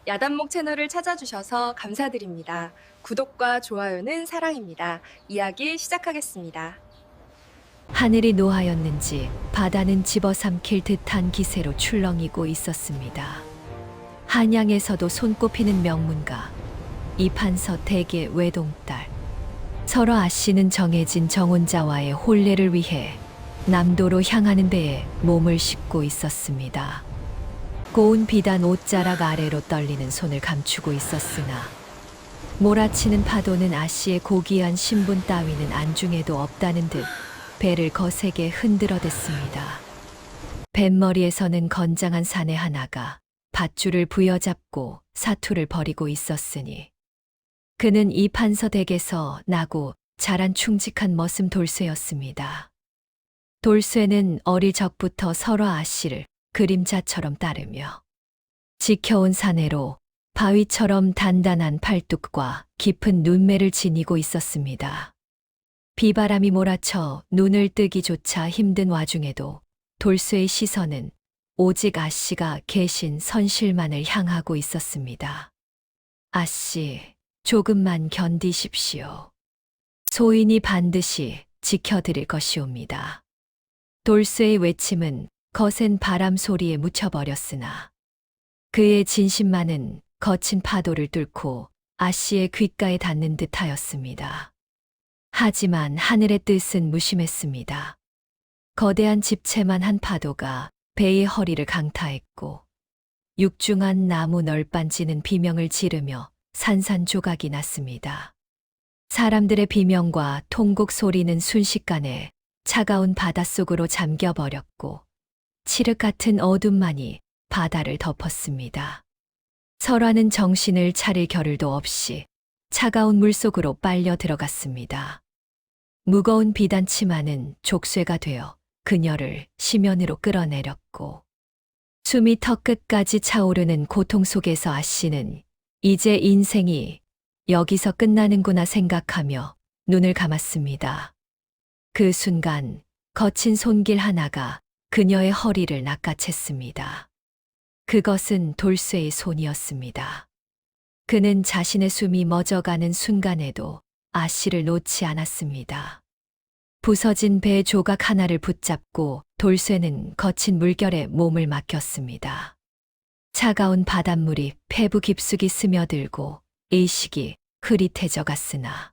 야단목 채널을 찾아주셔서 감사드립니다. 구독과 좋아요는 사랑입니다. 이야기 시작하겠습니다. 하늘이 노하였는지 바다는 집어삼킬 듯한 기세로 출렁이고 있었습니다. 한양에서도 손꼽히는 명문가 이판서 대계 외동딸 설화 아씨는 정해진 정혼자와의 혼례를 위해 남도로 향하는 데에 몸을 싣고 있었습니다. 고운 비단 옷자락 아래로 떨리는 손을 감추고 있었으나 몰아치는 파도는 아씨의 고귀한 신분 따위는 안중에도 없다는 듯 배를 거세게 흔들어댔습니다. 뱃머리에서는 건장한 사내 하나가 밧줄을 부여잡고 사투를 벌이고 있었으니 그는 이 판서댁에서 나고 자란 충직한 머슴 돌쇠였습니다. 돌쇠는 어릴 적부터 설화 아씨를 그림자처럼 따르며 지켜온 사내로 바위처럼 단단한 팔뚝과 깊은 눈매를 지니고 있었습니다. 비바람이 몰아쳐 눈을 뜨기조차 힘든 와중에도 돌쇠의 시선은 오직 아씨가 계신 선실만을 향하고 있었습니다. 아씨, 조금만 견디십시오. 소인이 반드시 지켜드릴 것이옵니다. 돌쇠의 외침은 거센 바람 소리에 묻혀버렸으나 그의 진심만은 거친 파도를 뚫고 아씨의 귓가에 닿는 듯하였습니다. 하지만 하늘의 뜻은 무심했습니다. 거대한 집채만 한 파도가 배의 허리를 강타했고 육중한 나무 널빤지는 비명을 지르며 산산조각이 났습니다. 사람들의 비명과 통곡 소리는 순식간에 차가운 바닷속으로 잠겨버렸고 칠흑 같은 어둠만이 바다를 덮었습니다. 설화는 정신을 차릴 겨를도 없이 차가운 물속으로 빨려 들어갔습니다. 무거운 비단 치마는 족쇄가 되어 그녀를 심연으로 끌어내렸고 숨이 턱끝까지 차오르는 고통 속에서 아씨는 이제 인생이 여기서 끝나는구나 생각하며 눈을 감았습니다. 그 순간 거친 손길 하나가 그녀의 허리를 낚아챘습니다. 그것은 돌쇠의 손이었습니다. 그는 자신의 숨이 멎어가는 순간에도 아씨를 놓지 않았습니다. 부서진 배 조각 하나를 붙잡고 돌쇠는 거친 물결에 몸을 맡겼습니다. 차가운 바닷물이 폐부 깊숙이 스며들고 의식이 흐릿해져 갔으나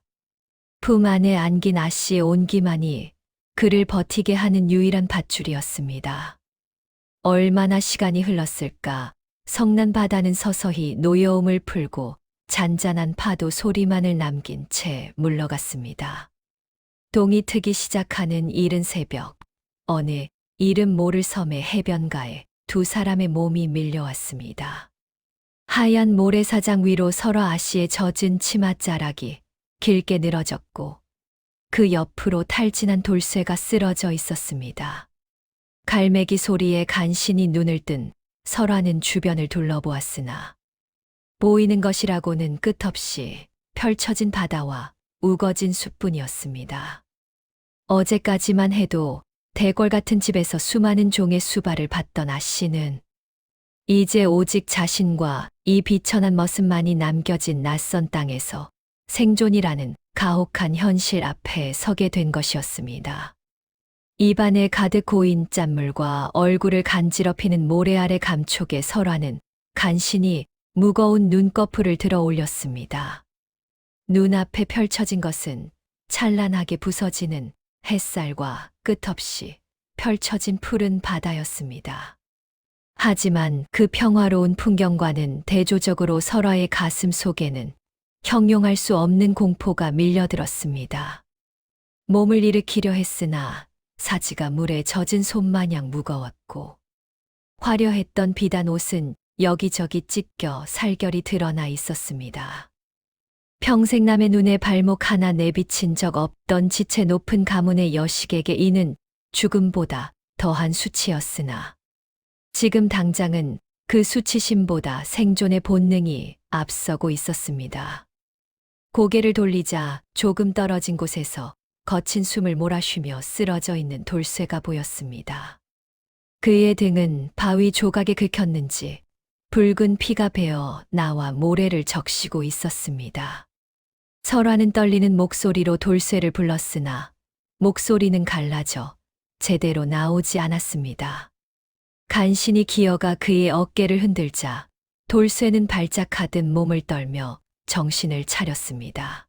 품 안에 안긴 아씨의 온기만이 그를 버티게 하는 유일한 밧줄이었습니다. 얼마나 시간이 흘렀을까? 성난 바다는 서서히 노여움을 풀고 잔잔한 파도 소리만을 남긴 채 물러갔습니다. 동이 트기 시작하는 이른 새벽, 어느 이름 모를 섬의 해변가에 두 사람의 몸이 밀려왔습니다. 하얀 모래사장 위로 설화 아씨의 젖은 치맛자락이 길게 늘어졌고 그 옆으로 탈진한 돌쇠가 쓰러져 있었습니다. 갈매기 소리에 간신히 눈을 뜬 설화는 주변을 둘러보았으나 보이는 것이라고는 끝없이 펼쳐진 바다와 우거진 숲뿐이었습니다. 어제까지만 해도 대궐 같은 집에서 수많은 종의 수발을 받던 아씨는 이제 오직 자신과 이 비천한 머슴만이 남겨진 낯선 땅에서 생존이라는 가혹한 현실 앞에 서게 된 것이었습니다. 입안에 가득 고인 짠물과 얼굴을 간지럽히는 모래 아래 감촉의 설화는 간신히 무거운 눈꺼풀을 들어 올렸습니다. 눈앞에 펼쳐진 것은 찬란하게 부서지는 햇살과 끝없이 펼쳐진 푸른 바다였습니다. 하지만 그 평화로운 풍경과는 대조적으로 설화의 가슴 속에는 형용할 수 없는 공포가 밀려들었습니다. 몸을 일으키려 했으나 사지가 물에 젖은 솜마냥 무거웠고 화려했던 비단 옷은 여기저기 찢겨 살결이 드러나 있었습니다. 평생 남의 눈에 발목 하나 내비친 적 없던 지체 높은 가문의 여식에게 이는 죽음보다 더한 수치였으나 지금 당장은 그 수치심보다 생존의 본능이 앞서고 있었습니다. 고개를 돌리자 조금 떨어진 곳에서 거친 숨을 몰아쉬며 쓰러져 있는 돌쇠가 보였습니다. 그의 등은 바위 조각에 긁혔는지 붉은 피가 배어 나와 모래를 적시고 있었습니다. 설화는 떨리는 목소리로 돌쇠를 불렀으나 목소리는 갈라져 제대로 나오지 않았습니다. 간신히 기어가 그의 어깨를 흔들자 돌쇠는 발작하듯 몸을 떨며 정신을 차렸습니다.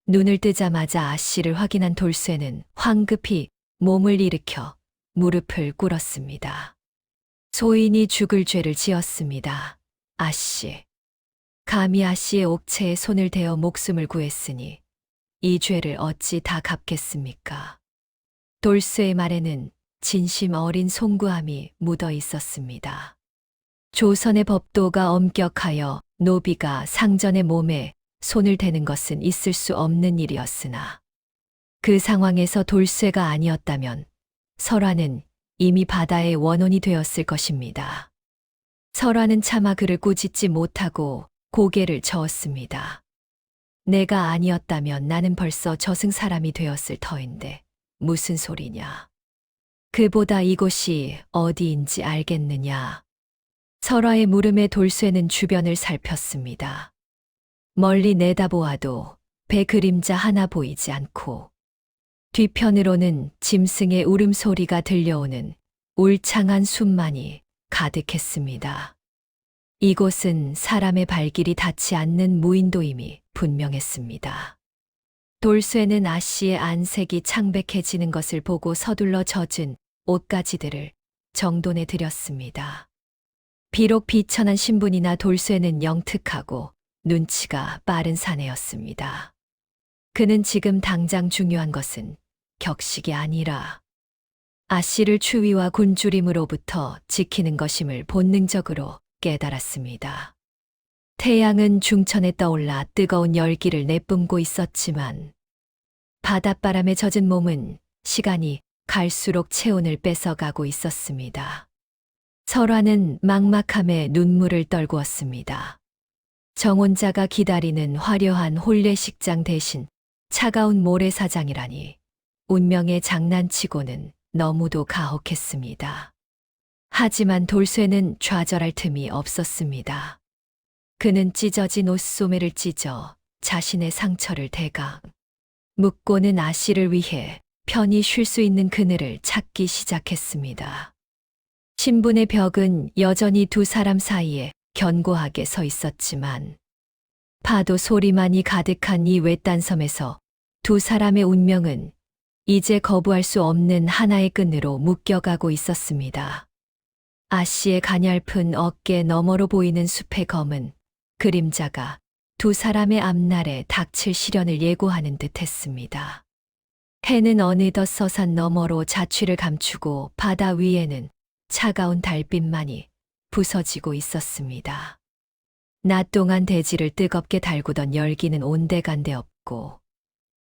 눈을 뜨자마자 아씨를 확인한 돌쇠는 황급히 몸을 일으켜 무릎을 꿇었습니다. 소인이 죽을 죄를 지었습니다. 아씨. 감히 아씨의 옥체에 손을 대어 목숨을 구했으니 이 죄를 어찌 다 갚겠습니까? 돌쇠의 말에는 진심 어린 송구함이 묻어 있었습니다. 조선의 법도가 엄격하여 노비가 상전의 몸에 손을 대는 것은 있을 수 없는 일이었으나 그 상황에서 돌쇠가 아니었다면 설화는 이미 바다의 원혼이 되었을 것입니다. 설화는 차마 그를 꾸짖지 못하고 고개를 저었습니다. 내가 아니었다면 나는 벌써 저승 사람이 되었을 터인데 무슨 소리냐. 그보다 이곳이 어디인지 알겠느냐. 설화의 물음에 돌쇠는 주변을 살폈습니다. 멀리 내다보아도 배 그림자 하나 보이지 않고 뒤편으로는 짐승의 울음소리가 들려오는 울창한 숲만이 가득했습니다. 이곳은 사람의 발길이 닿지 않는 무인도임이 분명했습니다. 돌쇠는 아씨의 안색이 창백해지는 것을 보고 서둘러 젖은 옷가지들을 정돈해 드렸습니다. 비록 비천한 신분이나 돌쇠는 영특하고 눈치가 빠른 사내였습니다. 그는 지금 당장 중요한 것은 격식이 아니라 아씨를 추위와 굶주림으로부터 지키는 것임을 본능적으로 깨달았습니다. 태양은 중천에 떠올라 뜨거운 열기를 내뿜고 있었지만 바닷바람에 젖은 몸은 시간이 갈수록 체온을 뺏어가고 있었습니다. 설화는 막막함에 눈물을 떨구었습니다. 정혼자가 기다리는 화려한 혼례식장 대신 차가운 모래사장이라니 운명의 장난치고는 너무도 가혹했습니다. 하지만 돌쇠는 좌절할 틈이 없었습니다. 그는 찢어진 옷소매를 찢어 자신의 상처를 대강 묶고는 아씨를 위해 편히 쉴 수 있는 그늘을 찾기 시작했습니다. 신분의 벽은 여전히 두 사람 사이에 견고하게 서 있었지만 파도 소리만이 가득한 이 외딴 섬에서 두 사람의 운명은 이제 거부할 수 없는 하나의 끈으로 묶여가고 있었습니다. 아씨의 가냘픈 어깨 너머로 보이는 숲의 검은 그림자가 두 사람의 앞날에 닥칠 시련을 예고하는 듯 했습니다. 해는 어느덧 서산 너머로 자취를 감추고 바다 위에는 차가운 달빛만이 부서지고 있었습니다. 낮 동안 대지를 뜨겁게 달구던 열기는 온데간데 없고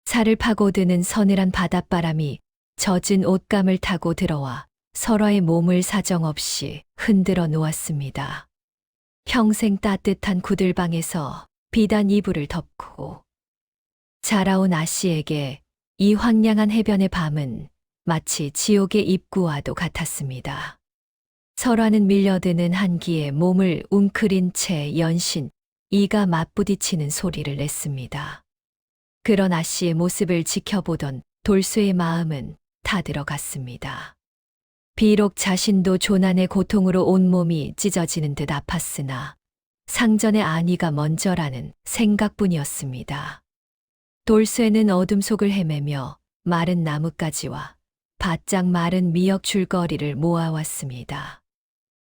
살을 파고드는 서늘한 바닷바람이 젖은 옷감을 타고 들어와 설화의 몸을 사정없이 흔들어 놓았습니다. 평생 따뜻한 구들방에서 비단 이불을 덮고 자라온 아씨에게 이 황량한 해변의 밤은 마치 지옥의 입구와도 같았습니다. 설화는 밀려드는 한기에 몸을 웅크린 채 연신 이가 맞부딪히는 소리를 냈습니다. 그런 아씨의 모습을 지켜보던 돌쇠의 마음은 타들어갔습니다. 비록 자신도 조난의 고통으로 온몸이 찢어지는 듯 아팠으나 상전의 안위가 먼저라는 생각뿐이었습니다. 돌쇠는 어둠 속을 헤매며 마른 나뭇가지와 바짝 마른 미역 줄거리를 모아왔습니다.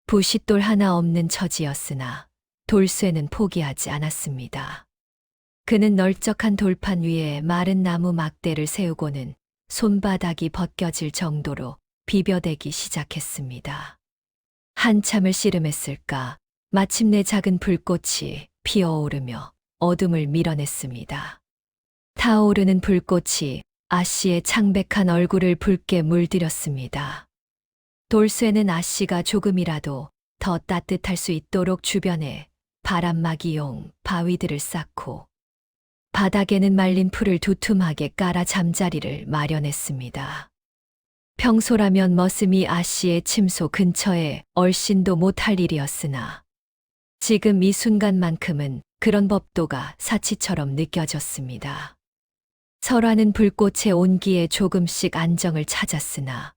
부싯돌 하나 없는 처지였으나 돌쇠는 포기하지 않았습니다. 그는 널쩍한 돌판 위에 마른 나무 막대를 세우고는 손바닥이 벗겨질 정도로 비벼대기 시작했습니다. 한참을 씨름했을까 마침내 작은 불꽃이 피어오르며 어둠을 밀어냈습니다. 타오르는 불꽃이 아씨의 창백한 얼굴을 붉게 물들였습니다. 돌쇠는 아씨가 조금이라도 더 따뜻할 수 있도록 주변에 바람막이용 바위들을 쌓고 바닥에는 말린 풀을 두툼하게 깔아 잠자리를 마련했습니다. 평소라면 머슴이 아씨의 침소 근처에 얼씬도 못할 일이었으나 지금 이 순간만큼은 그런 법도가 사치처럼 느껴졌습니다. 설화는 불꽃의 온기에 조금씩 안정을 찾았으나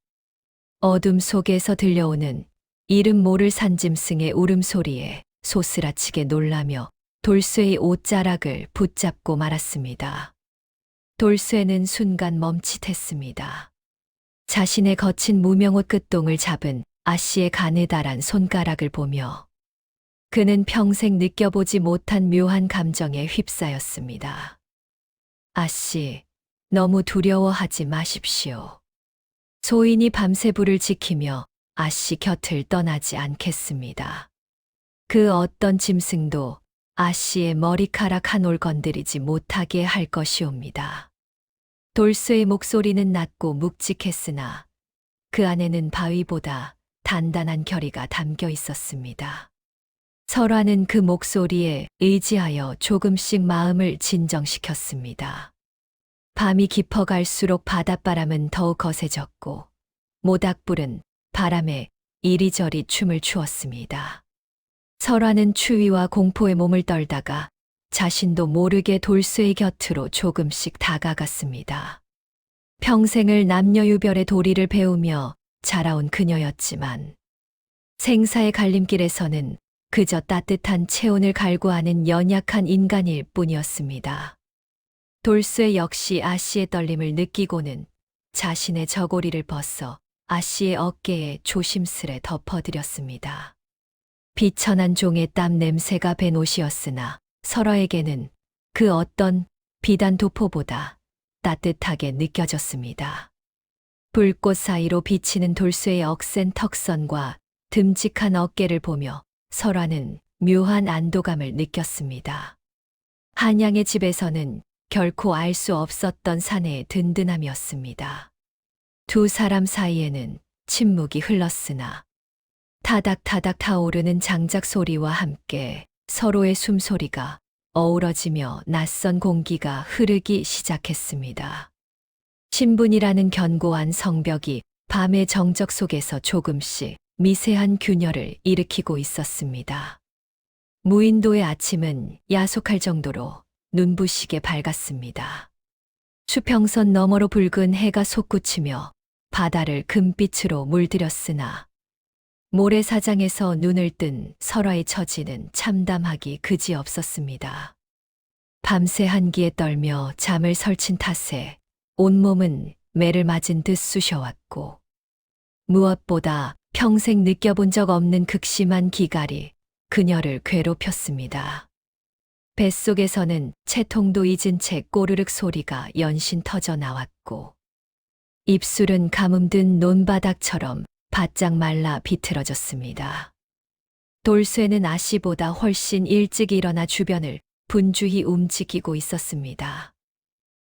어둠 속에서 들려오는 이름 모를 산짐승의 울음소리에 소스라치게 놀라며 돌쇠의 옷자락을 붙잡고 말았습니다. 돌쇠는 순간 멈칫했습니다. 자신의 거친 무명옷 끝동을 잡은 아씨의 가느다란 손가락을 보며 그는 평생 느껴보지 못한 묘한 감정에 휩싸였습니다. 아씨, 너무 두려워하지 마십시오. 소인이 밤새 불을 지키며 아씨 곁을 떠나지 않겠습니다. 그 어떤 짐승도 아씨의 머리카락 한 올 건드리지 못하게 할 것이옵니다. 돌쇠의 목소리는 낮고 묵직했으나 그 안에는 바위보다 단단한 결의가 담겨 있었습니다. 설화는 그 목소리에 의지하여 조금씩 마음을 진정시켰습니다. 밤이 깊어갈수록 바닷바람은 더욱 거세졌고 모닥불은 바람에 이리저리 춤을 추었습니다. 설화는 추위와 공포에 몸을 떨다가 자신도 모르게 돌쇠의 곁으로 조금씩 다가갔습니다. 평생을 남녀유별의 도리를 배우며 자라온 그녀였지만 생사의 갈림길에서는 그저 따뜻한 체온을 갈구하는 연약한 인간일 뿐이었습니다. 돌쇠 역시 아씨의 떨림을 느끼고는 자신의 저고리를 벗어 아씨의 어깨에 조심스레 덮어드렸습니다. 비천한 종의 땀 냄새가 밴 옷이었으나 설화에게는 그 어떤 비단 도포보다 따뜻하게 느껴졌습니다. 불꽃 사이로 비치는 돌쇠의 억센 턱선과 듬직한 어깨를 보며 설화는 묘한 안도감을 느꼈습니다. 한양의 집에서는 결코 알 수 없었던 사내의 든든함이었습니다. 두 사람 사이에는 침묵이 흘렀으나 타닥타닥 타오르는 장작 소리와 함께 서로의 숨소리가 어우러지며 낯선 공기가 흐르기 시작했습니다. 신분이라는 견고한 성벽이 밤의 정적 속에서 조금씩 미세한 균열을 일으키고 있었습니다. 무인도의 아침은 야속할 정도로 눈부시게 밝았습니다. 수평선 너머로 붉은 해가 솟구치며 바다를 금빛으로 물들였으나 모래사장에서 눈을 뜬 설화의 처지는 참담하기 그지없었습니다. 밤새 한기에 떨며 잠을 설친 탓에 온몸은 매를 맞은 듯 쑤셔왔고 무엇보다 평생 느껴본 적 없는 극심한 기갈이 그녀를 괴롭혔습니다. 뱃속에서는 채통도 잊은 채 꼬르륵 소리가 연신 터져 나왔고 입술은 가뭄든 논바닥처럼 바짝 말라 비틀어졌습니다. 돌쇠는 아씨보다 훨씬 일찍 일어나 주변을 분주히 움직이고 있었습니다.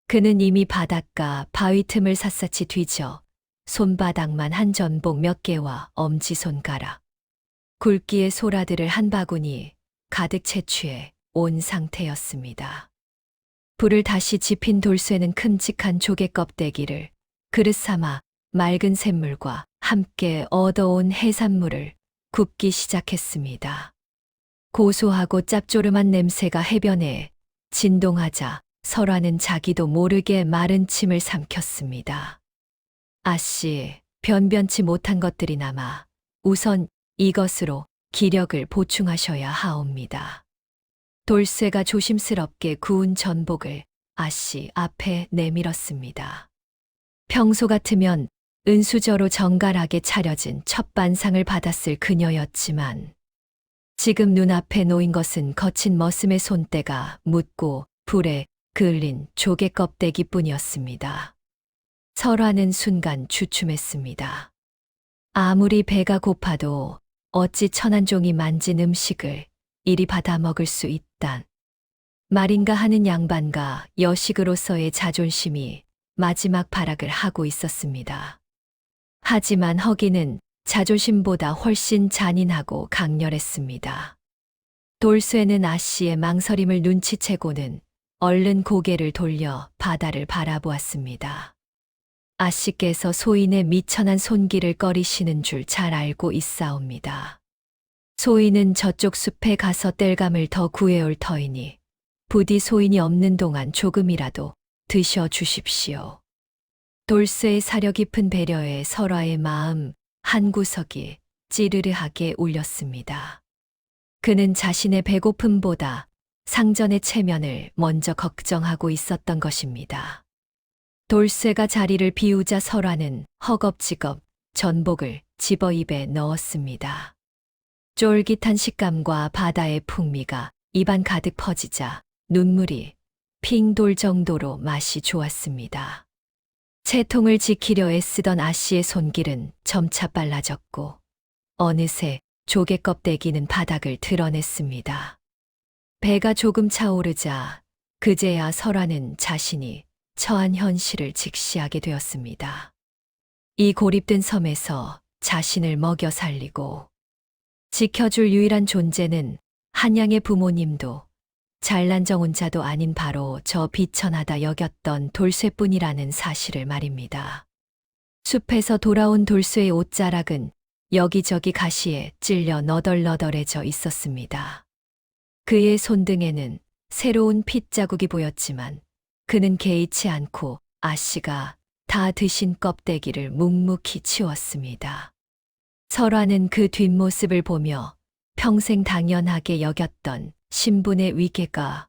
그는 이미 바닷가 바위 틈을 샅샅이 뒤져 손바닥만 한 전복 몇 개와 엄지손가락, 굵기의 소라들을 한 바구니 가득 채취해 온 상태였습니다. 불을 다시 지핀 돌쇠는 큼직한 조개 껍데기를 그릇 삼아 맑은 샘물과 함께 얻어온 해산물을 굽기 시작했습니다. 고소하고 짭조름한 냄새가 해변에 진동하자 설화는 자기도 모르게 마른 침을 삼켰습니다. 아씨, 변변치 못한 것들이 남아 우선 이것으로 기력을 보충하셔야 하옵니다. 돌쇠가 조심스럽게 구운 전복을 아씨 앞에 내밀었습니다. 평소 같으면 은수저로 정갈하게 차려진 첫 반상을 받았을 그녀였지만 지금 눈앞에 놓인 것은 거친 머슴의 손때가 묻고 불에 그을린 조개 껍데기뿐이었습니다. 설화는 순간 주춤했습니다. 아무리 배가 고파도 어찌 천한 종이 만진 음식을 이리 받아 먹을 수 있단 말인가 하는 양반과 여식으로서의 자존심이 마지막 발악을 하고 있었습니다. 하지만 허기는 자존심보다 훨씬 잔인하고 강렬했습니다. 돌쇠는 아씨의 망설임을 눈치채고는 얼른 고개를 돌려 바다를 바라보았습니다. 아씨께서 소인의 미천한 손길을 꺼리시는 줄 잘 알고 있사옵니다. 소인은 저쪽 숲에 가서 땔감을 더 구해올 터이니 부디 소인이 없는 동안 조금이라도 드셔 주십시오. 돌쇠의 사려 깊은 배려에 설화의 마음 한 구석이 찌르르하게 울렸습니다. 그는 자신의 배고픔보다 상전의 체면을 먼저 걱정하고 있었던 것입니다. 돌쇠가 자리를 비우자 설화는 허겁지겁 전복을 집어 입에 넣었습니다. 쫄깃한 식감과 바다의 풍미가 입안 가득 퍼지자 눈물이 핑 돌 정도로 맛이 좋았습니다. 채통을 지키려 애쓰던 아씨의 손길은 점차 빨라졌고 어느새 조개 껍데기는 바닥을 드러냈습니다. 배가 조금 차오르자 그제야 설화는 자신이 처한 현실을 직시하게 되었습니다. 이 고립된 섬에서 자신을 먹여 살리고 지켜줄 유일한 존재는 한양의 부모님도 잘난 정혼자도 아닌 바로 저 비천하다 여겼던 돌쇠뿐이라는 사실을 말입니다. 숲에서 돌아온 돌쇠의 옷자락은 여기저기 가시에 찔려 너덜너덜해져 있었습니다. 그의 손등에는 새로운 핏자국이 보였지만 그는 개의치 않고 아씨가 다 드신 껍데기를 묵묵히 치웠습니다. 설화는 그 뒷모습을 보며 평생 당연하게 여겼던 신분의 위계가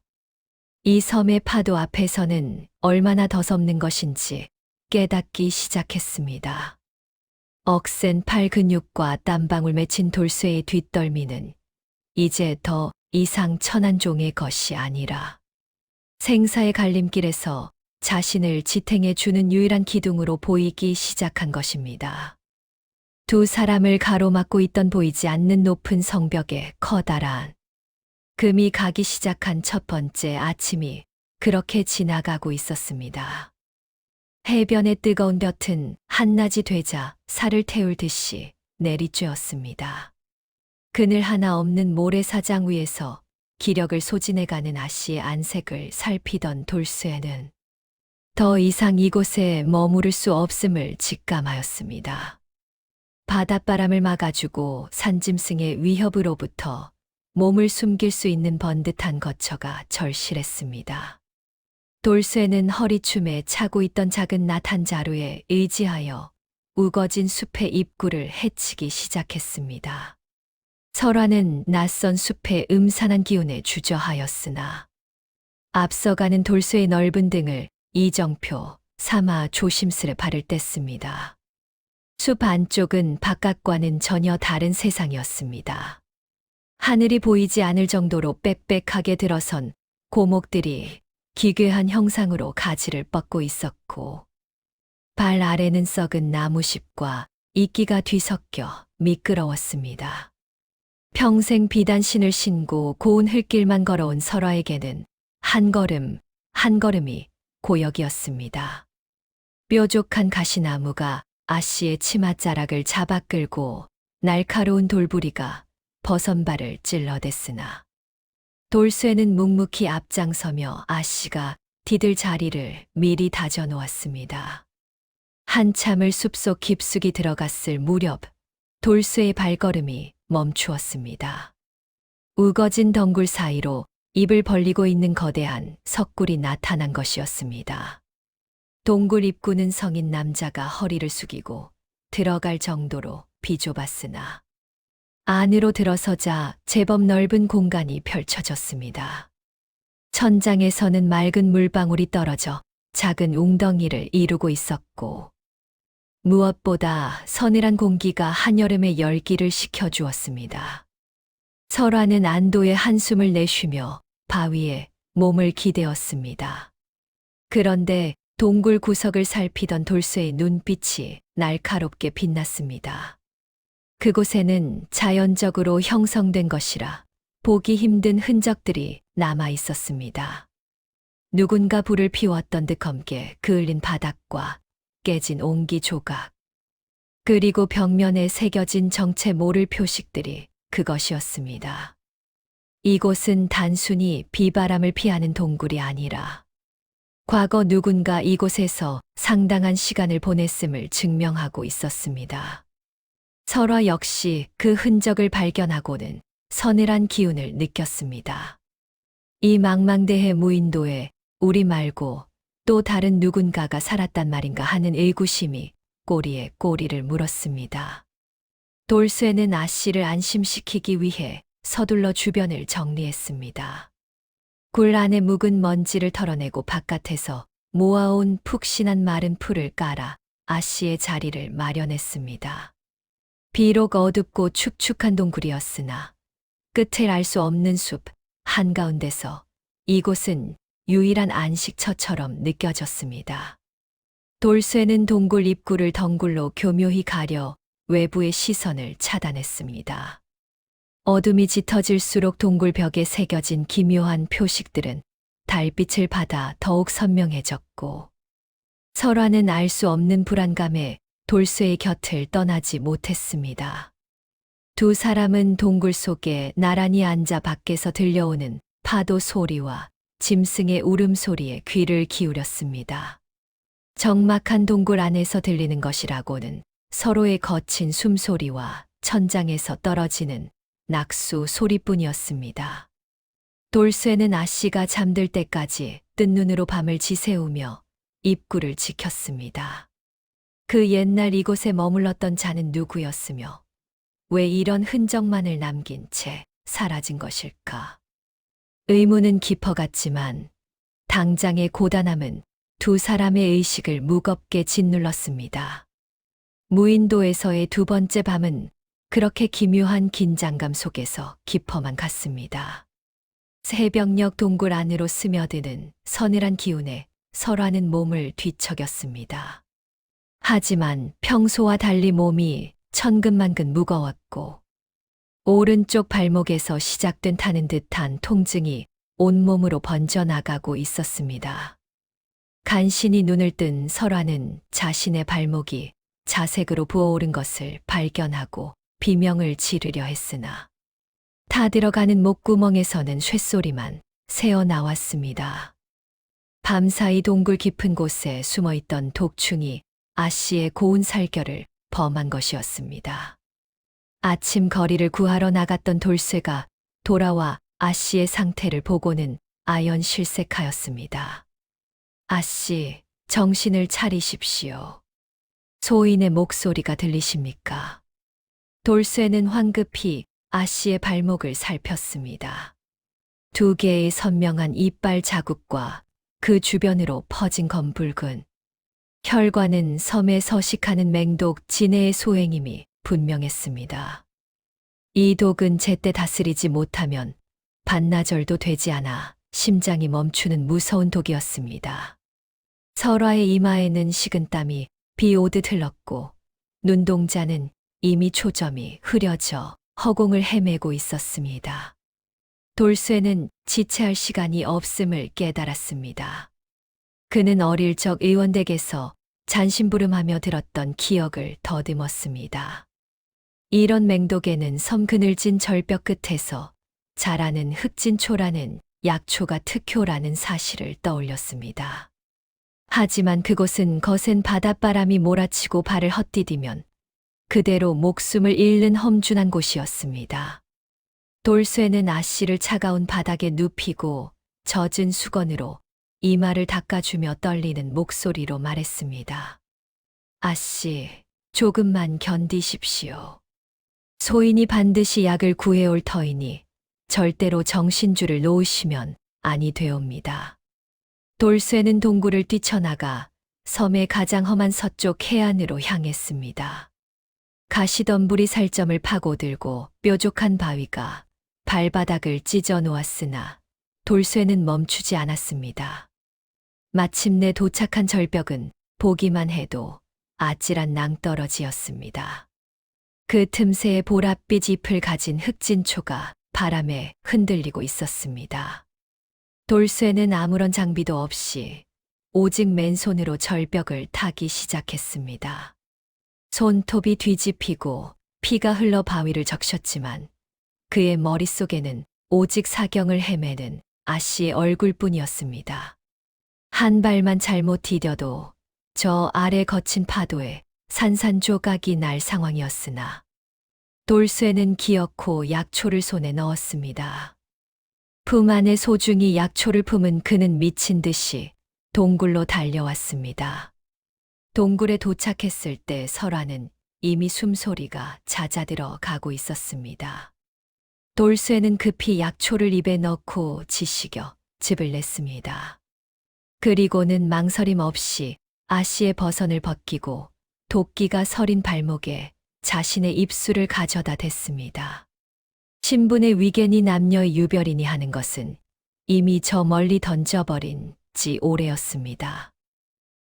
이 섬의 파도 앞에서는 얼마나 더섭는 것인지 깨닫기 시작했습니다. 억센 팔 근육과 땀방울 맺힌 돌쇠의 뒷덜미는 이제 더 이상 천한 종의 것이 아니라 생사의 갈림길에서 자신을 지탱해 주는 유일한 기둥으로 보이기 시작한 것입니다. 두 사람을 가로막고 있던 보이지 않는 높은 성벽에 커다란 금이 가기 시작한 첫 번째 아침이 그렇게 지나가고 있었습니다. 해변의 뜨거운 볕은 한낮이 되자 살을 태울 듯이 내리쬐었습니다. 그늘 하나 없는 모래사장 위에서 기력을 소진해가는 아씨의 안색을 살피던 돌쇠는 더 이상 이곳에 머무를 수 없음을 직감하였습니다. 바닷바람을 막아주고 산짐승의 위협으로부터 몸을 숨길 수 있는 번듯한 거처가 절실했습니다. 돌쇠는 허리춤에 차고 있던 작은 낫 한 자루에 의지하여 우거진 숲의 입구를 헤치기 시작했습니다. 설화는 낯선 숲의 음산한 기운에 주저하였으나 앞서가는 돌쇠의 넓은 등을 이정표 삼아 조심스레 발을 뗐습니다. 숲 안쪽은 바깥과는 전혀 다른 세상이었습니다. 하늘이 보이지 않을 정도로 빽빽하게 들어선 고목들이 기괴한 형상으로 가지를 뻗고 있었고 발 아래는 썩은 나무잎과 이끼가 뒤섞여 미끄러웠습니다. 평생 비단신을 신고 고운 흙길만 걸어온 설화에게는 한 걸음 한 걸음이 고역이었습니다. 뾰족한 가시나무가 아씨의 치맛자락을 잡아 끌고 날카로운 돌부리가 버선발을 찔러댔으나 돌쇠는 묵묵히 앞장서며 아씨가 디딜 자리를 미리 다져 놓았습니다. 한참을 숲속 깊숙이 들어갔을 무렵 돌쇠의 발걸음이 멈추었습니다. 우거진 덩굴 사이로 입을 벌리고 있는 거대한 석굴이 나타난 것이었습니다. 동굴 입구는 성인 남자가 허리를 숙이고 들어갈 정도로 비좁았으나 안으로 들어서자 제법 넓은 공간이 펼쳐졌습니다. 천장에서는 맑은 물방울이 떨어져 작은 웅덩이를 이루고 있었고 무엇보다 서늘한 공기가 한여름의 열기를 식혀주었습니다. 설화는 안도의 한숨을 내쉬며 바위에 몸을 기대었습니다. 그런데 동굴 구석을 살피던 돌쇠의 눈빛이 날카롭게 빛났습니다. 그곳에는 자연적으로 형성된 것이라 보기 힘든 흔적들이 남아 있었습니다. 누군가 불을 피웠던 듯 검게 그을린 바닥과 깨진 옹기 조각, 그리고 벽면에 새겨진 정체 모를 표식들이 그것이었습니다. 이곳은 단순히 비바람을 피하는 동굴이 아니라 과거 누군가 이곳에서 상당한 시간을 보냈음을 증명하고 있었습니다. 설화 역시 그 흔적을 발견하고는 서늘한 기운을 느꼈습니다. 이 망망대해 무인도에 우리 말고 또 다른 누군가가 살았단 말인가 하는 의구심이 꼬리에 꼬리를 물었습니다. 돌쇠는 아씨를 안심시키기 위해 서둘러 주변을 정리했습니다. 굴 안에 묵은 먼지를 털어내고 바깥에서 모아온 푹신한 마른 풀을 깔아 아씨의 자리를 마련했습니다. 비록 어둡고 축축한 동굴이었으나 끝을 알 수 없는 숲 한가운데서 이곳은 유일한 안식처처럼 느껴졌습니다. 돌쇠는 동굴 입구를 덩굴로 교묘히 가려 외부의 시선을 차단했습니다. 어둠이 짙어질수록 동굴 벽에 새겨진 기묘한 표식들은 달빛을 받아 더욱 선명해졌고, 설화는 알 수 없는 불안감에 돌쇠의 곁을 떠나지 못했습니다. 두 사람은 동굴 속에 나란히 앉아 밖에서 들려오는 파도 소리와 짐승의 울음소리에 귀를 기울였습니다. 적막한 동굴 안에서 들리는 것이라고는 서로의 거친 숨소리와 천장에서 떨어지는 낙수 소리뿐이었습니다. 돌쇠는 아씨가 잠들 때까지 뜬 눈으로 밤을 지새우며 입구를 지켰습니다. 그 옛날 이곳에 머물렀던 자는 누구였으며 왜 이런 흔적만을 남긴 채 사라진 것일까? 의문은 깊어갔지만 당장의 고단함은 두 사람의 의식을 무겁게 짓눌렀습니다. 무인도에서의 두 번째 밤은 그렇게 기묘한 긴장감 속에서 깊어만 갔습니다. 새벽녘 동굴 안으로 스며드는 서늘한 기운에 설화는 몸을 뒤척였습니다. 하지만 평소와 달리 몸이 천근만근 무거웠고 오른쪽 발목에서 시작된 타는 듯한 통증이 온몸으로 번져나가고 있었습니다. 간신히 눈을 뜬 설화는 자신의 발목이 자색으로 부어오른 것을 발견하고 비명을 지르려 했으나 타들어가는 목구멍에서는 쇳소리만 새어나왔습니다. 밤사이 동굴 깊은 곳에 숨어있던 독충이 아씨의 고운 살결을 범한 것이었습니다. 아침 거리를 구하러 나갔던 돌쇠가 돌아와 아씨의 상태를 보고는 아연실색하였습니다. 아씨, 정신을 차리십시오. 소인의 목소리가 들리십니까? 돌쇠는 황급히 아씨의 발목을 살폈습니다. 두 개의 선명한 이빨 자국과 그 주변으로 퍼진 검붉은 혈관은 섬에 서식하는 맹독 진해의 소행임이 분명했습니다. 이 독은 제때 다스리지 못하면 반나절도 되지 않아 심장이 멈추는 무서운 독이었습니다. 설화의 이마에는 식은땀이 비 오듯 흘렀고 눈동자는 이미 초점이 흐려져 허공을 헤매고 있었습니다. 돌쇠는 지체할 시간이 없음을 깨달았습니다. 그는 어릴 적 의원댁에서 잔심부름하며 들었던 기억을 더듬었습니다. 이런 맹독에는 섬 그늘진 절벽 끝에서 자라는 흑진초라는 약초가 특효라는 사실을 떠올렸습니다. 하지만 그곳은 거센 바닷바람이 몰아치고 발을 헛디디면 그대로 목숨을 잃는 험준한 곳이었습니다. 돌쇠는 아씨를 차가운 바닥에 눕히고 젖은 수건으로 이마를 닦아주며 떨리는 목소리로 말했습니다. 아씨, 조금만 견디십시오. 소인이 반드시 약을 구해올 터이니 절대로 정신줄을 놓으시면 아니 되옵니다. 돌쇠는 동굴을 뛰쳐나가 섬의 가장 험한 서쪽 해안으로 향했습니다. 가시덤불이 살점을 파고들고 뾰족한 바위가 발바닥을 찢어 놓았으나 돌쇠는 멈추지 않았습니다. 마침내 도착한 절벽은 보기만 해도 아찔한 낭떠러지였습니다. 그 틈새에 보랏빛 잎을 가진 흑진초가 바람에 흔들리고 있었습니다. 돌쇠는 아무런 장비도 없이 오직 맨손으로 절벽을 타기 시작했습니다. 손톱이 뒤집히고 피가 흘러 바위를 적셨지만 그의 머릿속에는 오직 사경을 헤매는 아씨의 얼굴뿐이었습니다. 한 발만 잘못 디뎌도 저 아래 거친 파도에 산산조각이 날 상황이었으나 돌쇠는 기어코 약초를 손에 넣었습니다. 품 안에 소중히 약초를 품은 그는 미친 듯이 동굴로 달려왔습니다. 동굴에 도착했을 때 설화는 이미 숨소리가 잦아들어 가고 있었습니다. 돌쇠는 급히 약초를 입에 넣고 지식여 즙을 냈습니다. 그리고는 망설임 없이 아씨의 버선을 벗기고 도끼가 서린 발목에 자신의 입술을 가져다 댔습니다. 신분의 위견이 남녀의 유별이니 하는 것은 이미 저 멀리 던져버린 지 오래였습니다.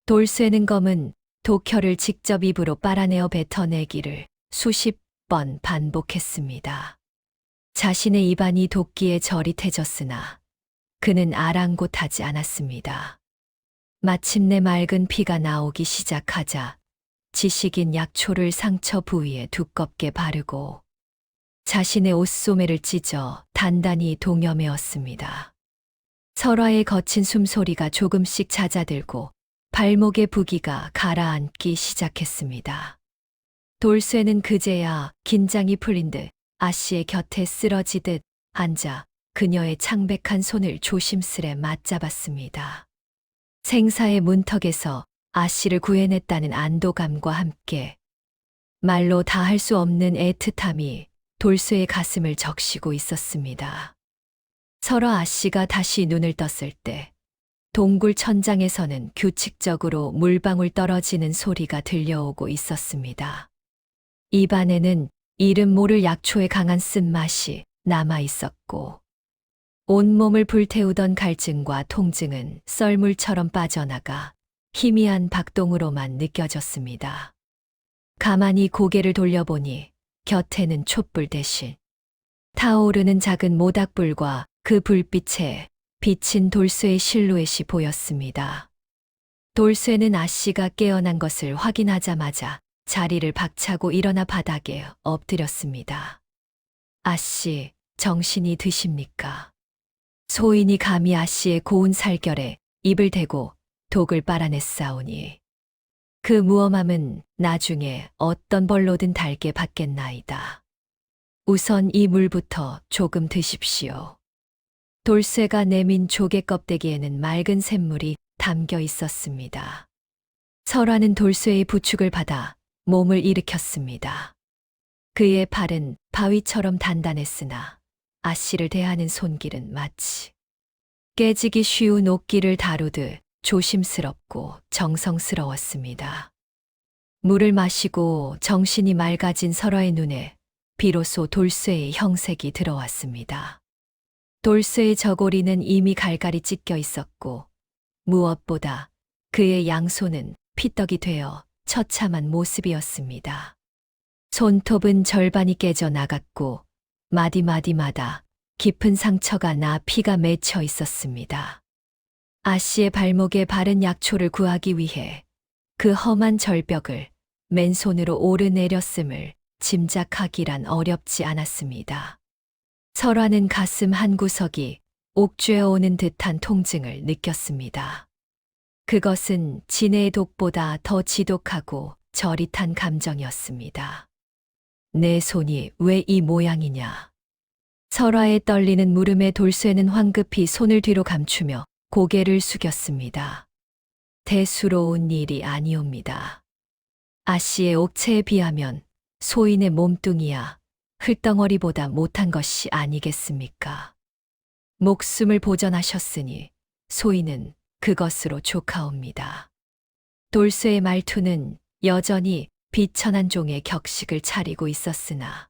돌쇠는 검은 독혀를 직접 입으로 빨아내어 뱉어내기를 수십 번 반복했습니다. 자신의 입안이 도끼에 저릿해졌으나 그는 아랑곳하지 않았습니다. 마침내 맑은 피가 나오기 시작하자 지식인 약초를 상처 부위에 두껍게 바르고 자신의 옷소매를 찢어 단단히 동여매었습니다. 설화의 거친 숨소리가 조금씩 잦아들고 발목의 부기가 가라앉기 시작했습니다. 돌쇠는 그제야 긴장이 풀린 듯 아씨의 곁에 쓰러지듯 앉아 그녀의 창백한 손을 조심스레 맞잡았습니다. 생사의 문턱에서 아씨를 구해냈다는 안도감과 함께 말로 다 할 수 없는 애틋함이 돌쇠의 가슴을 적시고 있었습니다. 설화 아씨가 다시 눈을 떴을 때 동굴 천장에서는 규칙적으로 물방울 떨어지는 소리가 들려오고 있었습니다. 입안에는 이름 모를 약초의 강한 쓴맛이 남아 있었고 온몸을 불태우던 갈증과 통증은 썰물처럼 빠져나가 희미한 박동으로만 느껴졌습니다. 가만히 고개를 돌려보니 곁에는 촛불 대신 타오르는 작은 모닥불과 그 불빛에 비친 돌쇠의 실루엣이 보였습니다. 돌쇠는 아씨가 깨어난 것을 확인하자마자 자리를 박차고 일어나 바닥에 엎드렸습니다. 아씨, 정신이 드십니까? 소인이 감히 아씨의 고운 살결에 입을 대고 독을 빨아냈사오니 그 무엄함은 나중에 어떤 벌로든 달게 받겠나이다. 우선 이 물부터 조금 드십시오. 돌쇠가 내민 조개 껍데기에는 맑은 샘물이 담겨 있었습니다. 설화는 돌쇠의 부축을 받아 몸을 일으켰습니다. 그의 팔은 바위처럼 단단했으나 아씨를 대하는 손길은 마치 깨지기 쉬운 옥기를 다루듯 조심스럽고 정성스러웠습니다. 물을 마시고 정신이 맑아진 설화의 눈에 비로소 돌쇠의 형색이 들어왔습니다. 돌쇠의 저고리는 이미 갈갈이 찢겨 있었고 무엇보다 그의 양손은 피떡이 되어 처참한 모습이었습니다. 손톱은 절반이 깨져 나갔고 마디마디마다 깊은 상처가 나 피가 맺혀 있었습니다. 아씨의 발목에 바른 약초를 구하기 위해 그 험한 절벽을 맨손으로 오르내렸음을 짐작하기란 어렵지 않았습니다. 설화는 가슴 한구석이 옥죄어오는 듯한 통증을 느꼈습니다. 그것은 진해의 독보다 더 지독하고 저릿한 감정이었습니다. 내 손이 왜 이 모양이냐. 설화의 떨리는 물음에 돌쇠는 황급히 손을 뒤로 감추며 고개를 숙였습니다. 대수로운 일이 아니옵니다. 아씨의 옥체에 비하면 소인의 몸뚱이야 흘덩어리보다 못한 것이 아니겠습니까? 목숨을 보전하셨으니 소인은 그것으로 족하옵니다. 돌쇠의 말투는 여전히 비천한 종의 격식을 차리고 있었으나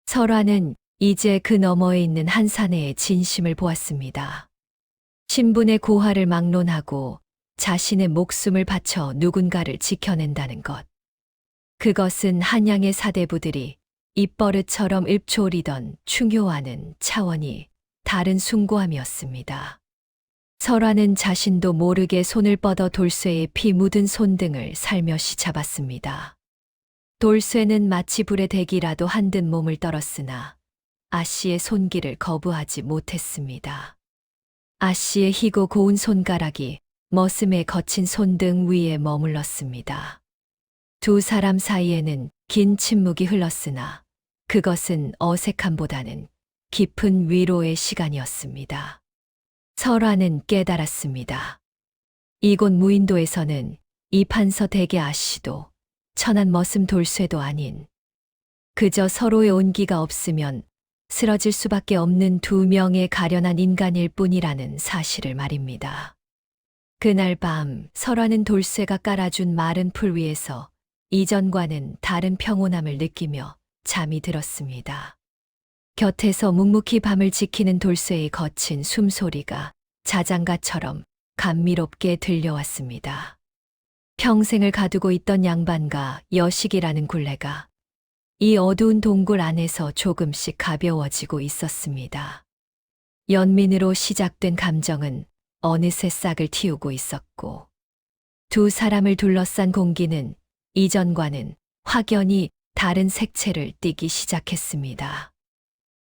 설화는 이제 그 너머에 있는 한 사내의 진심을 보았습니다. 신분의 고하를 막론하고 자신의 목숨을 바쳐 누군가를 지켜낸다는 것. 그것은 한양의 사대부들이 입버릇처럼 읊조리던 충효와는 차원이 다른 숭고함이었습니다. 설화는 자신도 모르게 손을 뻗어 돌쇠의 피 묻은 손등을 살며시 잡았습니다. 돌쇠는 마치 불에 대기라도 한 듯 몸을 떨었으나 아씨의 손길을 거부하지 못했습니다. 아씨의 희고 고운 손가락이 머슴의 거친 손등 위에 머물렀습니다. 두 사람 사이에는 긴 침묵이 흘렀으나 그것은 어색함보다는 깊은 위로의 시간이었습니다. 설화는 깨달았습니다. 이곳 무인도에서는 이판서 댁의 아씨도 천한 머슴 돌쇠도 아닌 그저 서로의 온기가 없으면 쓰러질 수밖에 없는 두 명의 가련한 인간일 뿐이라는 사실을 말입니다. 그날 밤 설화는 돌쇠가 깔아준 마른 풀 위에서 이전과는 다른 평온함을 느끼며 잠이 들었습니다. 곁에서 묵묵히 밤을 지키는 돌쇠의 거친 숨소리가 자장가처럼 감미롭게 들려왔습니다. 평생을 가두고 있던 양반과 여식이라는 굴레가 이 어두운 동굴 안에서 조금씩 가벼워지고 있었습니다. 연민으로 시작된 감정은 어느새 싹을 틔우고 있었고 두 사람을 둘러싼 공기는 이전과는 확연히 다른 색채를 띠기 시작했습니다.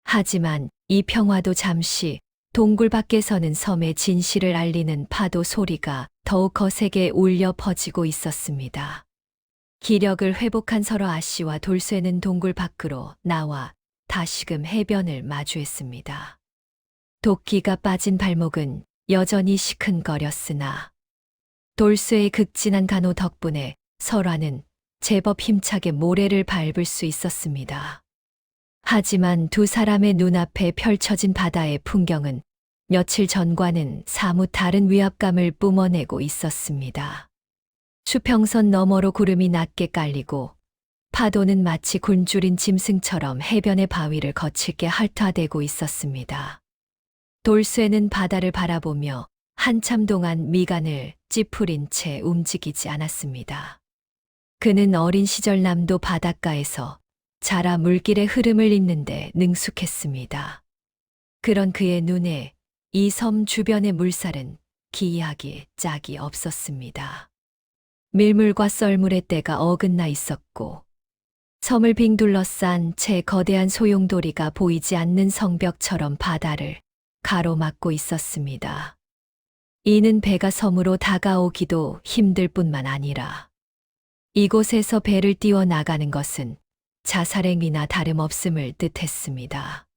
하지만 이 평화도 잠시 동굴 밖에서는 섬의 진실을 알리는 파도 소리가 더욱 거세게 울려 퍼지고 있었습니다. 기력을 회복한 설화 아씨와 돌쇠는 동굴 밖으로 나와 다시금 해변을 마주했습니다. 도끼가 빠진 발목은 여전히 시큰거렸으나 돌쇠의 극진한 간호 덕분에 설화는 제법 힘차게 모래를 밟을 수 있었습니다. 하지만 두 사람의 눈앞에 펼쳐진 바다의 풍경은 며칠 전과는 사뭇 다른 위압감을 뿜어내고 있었습니다. 수평선 너머로 구름이 낮게 깔리고 파도는 마치 굶주린 짐승처럼 해변의 바위를 거칠게 핥아대고 있었습니다. 돌쇠는 바다를 바라보며 한참 동안 미간을 찌푸린 채 움직이지 않았습니다. 그는 어린 시절 남도 바닷가에서 자라 물길의 흐름을 잇는데 능숙했습니다. 그런 그의 눈에 이 섬 주변의 물살은 기이하기 짝이 없었습니다. 밀물과 썰물의 때가 어긋나 있었고 섬을 빙 둘러싼 채 거대한 소용돌이가 보이지 않는 성벽처럼 바다를 가로막고 있었습니다. 이는 배가 섬으로 다가오기도 힘들 뿐만 아니라 이곳에서 배를 띄워 나가는 것은 자살행위나 다름없음을 뜻했습니다.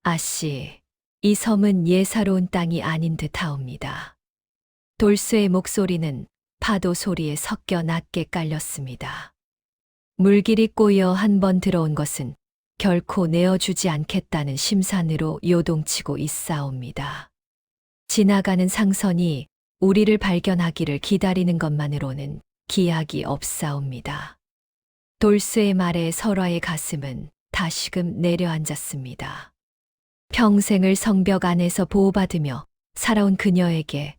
아씨, 이 섬은 예사로운 땅이 아닌 듯하옵니다. 돌쇠의 목소리는 파도 소리에 섞여 낮게 깔렸습니다. 물길이 꼬여 한 번 들어온 것은 결코 내어주지 않겠다는 심산으로 요동치고 있사옵니다. 지나가는 상선이 우리를 발견하기를 기다리는 것만으로는 기약이 없사옵니다. 돌쇠의 말에 설화의 가슴은 다시금 내려앉았습니다. 평생을 성벽 안에서 보호받으며 살아온 그녀에게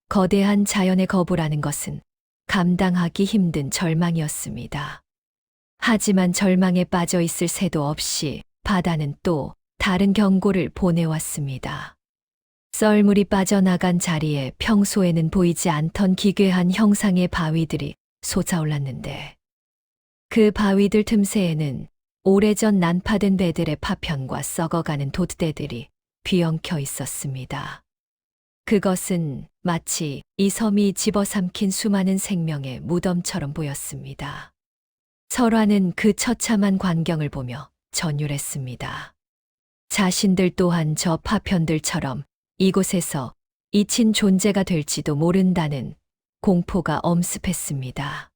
거대한 자연의 거부라는 것은 감당하기 힘든 절망이었습니다. 하지만 절망에 빠져 있을 새도 없이 바다는 또 다른 경고를 보내왔습니다. 썰물이 빠져나간 자리에 평소에는 보이지 않던 기괴한 형상의 바위들이 솟아올랐는데 그 바위들 틈새에는 오래전 난파된 배들의 파편과 썩어가는 돛대들이 뒤엉켜 있었습니다. 그것은 마치 이 섬이 집어삼킨 수많은 생명의 무덤처럼 보였습니다. 설화는 그 처참한 광경을 보며 전율했습니다. 자신들 또한 저 파편들처럼 이곳에서 잊힌 존재가 될지도 모른다는 공포가 엄습했습니다.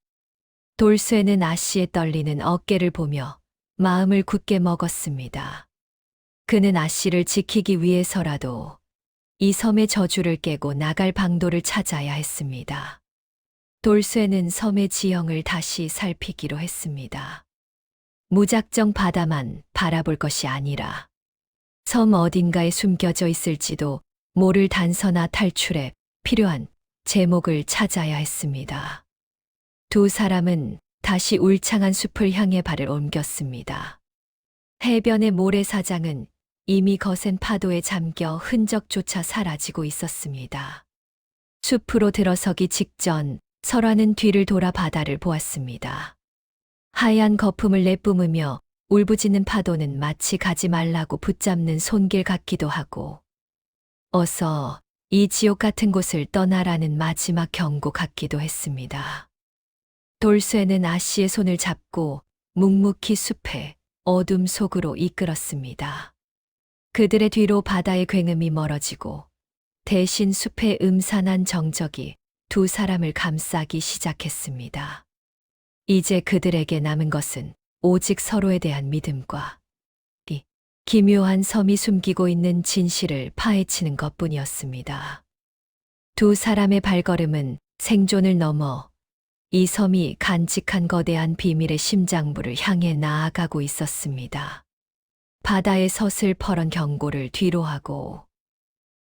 돌쇠는 아씨의 떨리는 어깨를 보며 마음을 굳게 먹었습니다. 그는 아씨를 지키기 위해서라도 이 섬의 저주를 깨고 나갈 방도를 찾아야 했습니다. 돌쇠는 섬의 지형을 다시 살피기로 했습니다. 무작정 바다만 바라볼 것이 아니라 섬 어딘가에 숨겨져 있을지도 모를 단서나 탈출에 필요한 제목을 찾아야 했습니다. 두 사람은 다시 울창한 숲을 향해 발을 옮겼습니다. 해변의 모래사장은 이미 거센 파도에 잠겨 흔적조차 사라지고 있었습니다. 숲으로 들어서기 직전 설화는 뒤를 돌아 바다를 보았습니다. 하얀 거품을 내뿜으며 울부짖는 파도는 마치 가지 말라고 붙잡는 손길 같기도 하고 어서 이 지옥 같은 곳을 떠나라는 마지막 경고 같기도 했습니다. 돌쇠는 아씨의 손을 잡고 묵묵히 숲에 어둠 속으로 이끌었습니다. 그들의 뒤로 바다의 굉음이 멀어지고 대신 숲의 음산한 정적이 두 사람을 감싸기 시작했습니다. 이제 그들에게 남은 것은 오직 서로에 대한 믿음과 이 기묘한 섬이 숨기고 있는 진실을 파헤치는 것뿐이었습니다. 두 사람의 발걸음은 생존을 넘어 이 섬이 간직한 거대한 비밀의 심장부를 향해 나아가고 있었습니다. 바다의 서슬퍼런 경고를 뒤로하고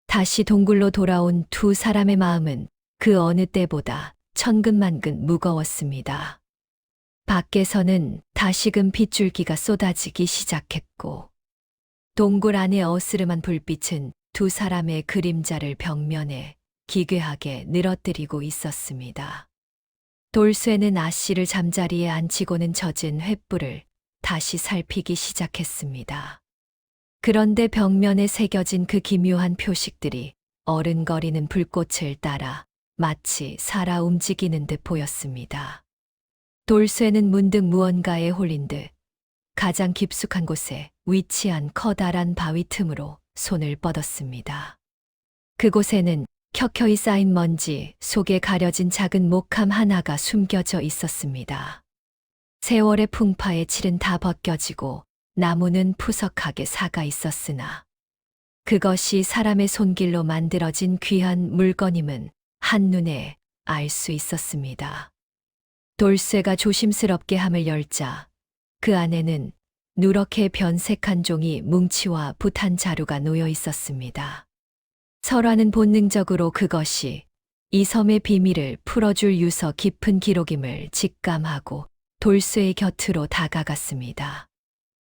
다시 동굴로 돌아온 두 사람의 마음은 그 어느 때보다 천근만근 무거웠습니다. 밖에서는 다시금 빗줄기가 쏟아지기 시작했고 동굴 안의 어스름한 불빛은 두 사람의 그림자를 벽면에 기괴하게 늘어뜨리고 있었습니다. 돌쇠는 아씨를 잠자리에 앉히고는 젖은 횃불을 다시 살피기 시작했습니다. 그런데 벽면에 새겨진 그 기묘한 표식들이 어른거리는 불꽃을 따라 마치 살아 움직이는 듯 보였습니다. 돌쇠는 문득 무언가에 홀린 듯 가장 깊숙한 곳에 위치한 커다란 바위 틈으로 손을 뻗었습니다. 그곳에는 켜켜이 쌓인 먼지 속에 가려진 작은 목함 하나가 숨겨져 있었습니다. 세월의 풍파에 칠은 다 벗겨지고 나무는 푸석하게 사가 있었으나 그것이 사람의 손길로 만들어진 귀한 물건임은 한눈에 알 수 있었습니다. 돌쇠가 조심스럽게 함을 열자 그 안에는 누렇게 변색한 종이 뭉치와 붓한 자루가 놓여 있었습니다. 설화는 본능적으로 그것이 이 섬의 비밀을 풀어줄 유서 깊은 기록임을 직감하고 돌쇠의 곁으로 다가갔습니다.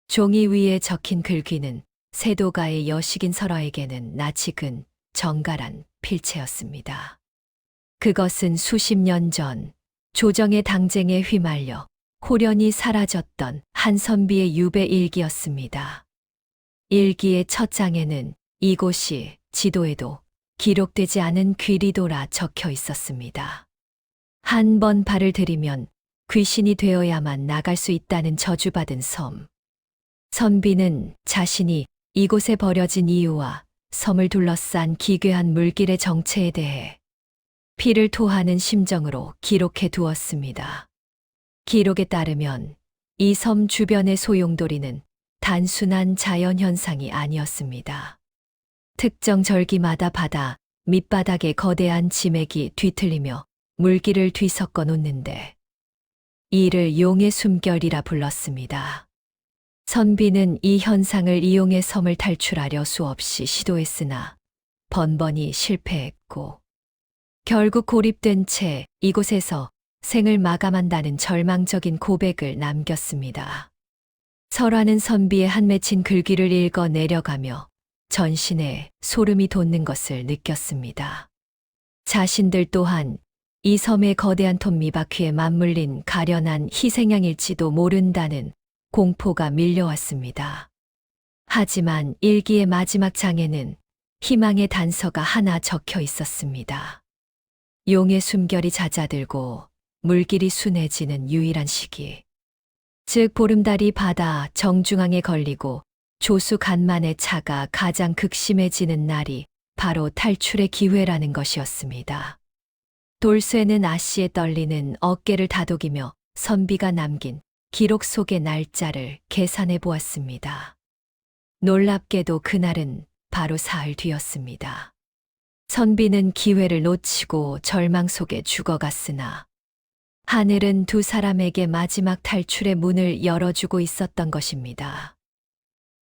종이 위에 적힌 글귀는 세도가의 여식인 설화에게는 낯익은 정갈한 필체였습니다. 그것은 수십 년 전 조정의 당쟁에 휘말려 호련히 사라졌던 한 선비의 유배 일기였습니다. 일기의 첫 장에는 이곳이 지도에도 기록되지 않은 귀리도라 적혀 있었습니다. 한 번 발을 들이면 귀신이 되어야만 나갈 수 있다는 저주받은 섬. 선비는 자신이 이곳에 버려진 이유와 섬을 둘러싼 기괴한 물길의 정체에 대해 피를 토하는 심정으로 기록해 두었습니다. 기록에 따르면 이 섬 주변의 소용돌이는 단순한 자연현상이 아니었습니다. 특정 절기마다 바다 밑바닥에 거대한 지맥이 뒤틀리며 물길을 뒤섞어 놓는데 이를 용의 숨결이라 불렀습니다. 선비는 이 현상을 이용해 섬을 탈출하려 수없이 시도했으나 번번이 실패했고 결국 고립된 채 이곳에서 생을 마감한다는 절망적인 고백을 남겼습니다. 설화는 선비의 한 맺힌 글귀를 읽어 내려가며 전신에 소름이 돋는 것을 느꼈습니다. 자신들 또한 이 섬의 거대한 톱니바퀴에 맞물린 가련한 희생양일지도 모른다는 공포가 밀려왔습니다. 하지만 일기의 마지막 장에는 희망의 단서가 하나 적혀 있었습니다. 용의 숨결이 잦아들고 물길이 순해지는 유일한 시기. 즉 보름달이 바다 정중앙에 걸리고 조수 간만의 차가 가장 극심해지는 날이 바로 탈출의 기회라는 것이었습니다. 돌쇠는 아씨의 떨리는 어깨를 다독이며 선비가 남긴 기록 속의 날짜를 계산해 보았습니다. 놀랍게도 그날은 바로 사흘 뒤였습니다. 선비는 기회를 놓치고 절망 속에 죽어갔으나 하늘은 두 사람에게 마지막 탈출의 문을 열어주고 있었던 것입니다.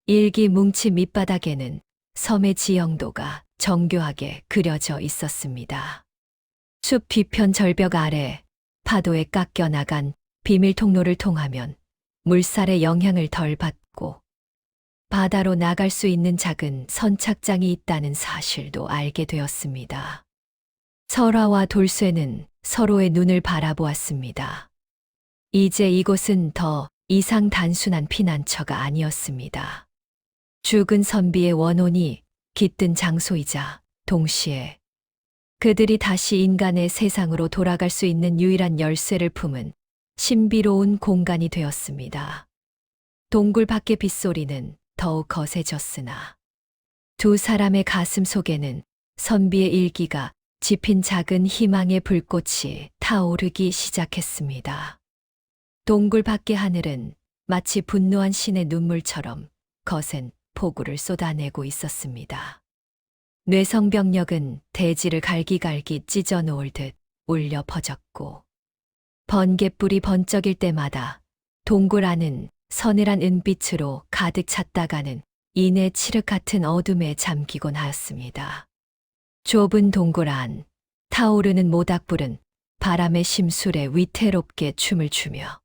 일기 뭉치 밑바닥에는 섬의 지형도가 정교하게 그려져 있었습니다. 숲 뒤편 절벽 아래 파도에 깎여나간 비밀 통로를 통하면 물살의 영향을 덜 받고 바다로 나갈 수 있는 작은 선착장이 있다는 사실도 알게 되었습니다. 설화와 돌쇠는 서로의 눈을 바라보았습니다. 이제 이곳은 더 이상 단순한 피난처가 아니었습니다. 죽은 선비의 원혼이 깃든 장소이자 동시에 그들이 다시 인간의 세상으로 돌아갈 수 있는 유일한 열쇠를 품은 신비로운 공간이 되었습니다. 동굴 밖의 빗소리는 더욱 거세졌으나 두 사람의 가슴 속에는 선비의 일기가 지핀 작은 희망의 불꽃이 타오르기 시작했습니다. 동굴 밖의 하늘은 마치 분노한 신의 눈물처럼 거센 폭우를 쏟아내고 있었습니다. 뇌성병력은 대지를 갈기갈기 찢어 놓을 듯 울려 퍼졌고 번갯불이 번쩍일 때마다 동굴 안은 서늘한 은빛으로 가득 찼다가는 이내 칠흑 같은 어둠에 잠기곤 하였습니다. 좁은 동굴 안 타오르는 모닥불은 바람의 심술에 위태롭게 춤을 추며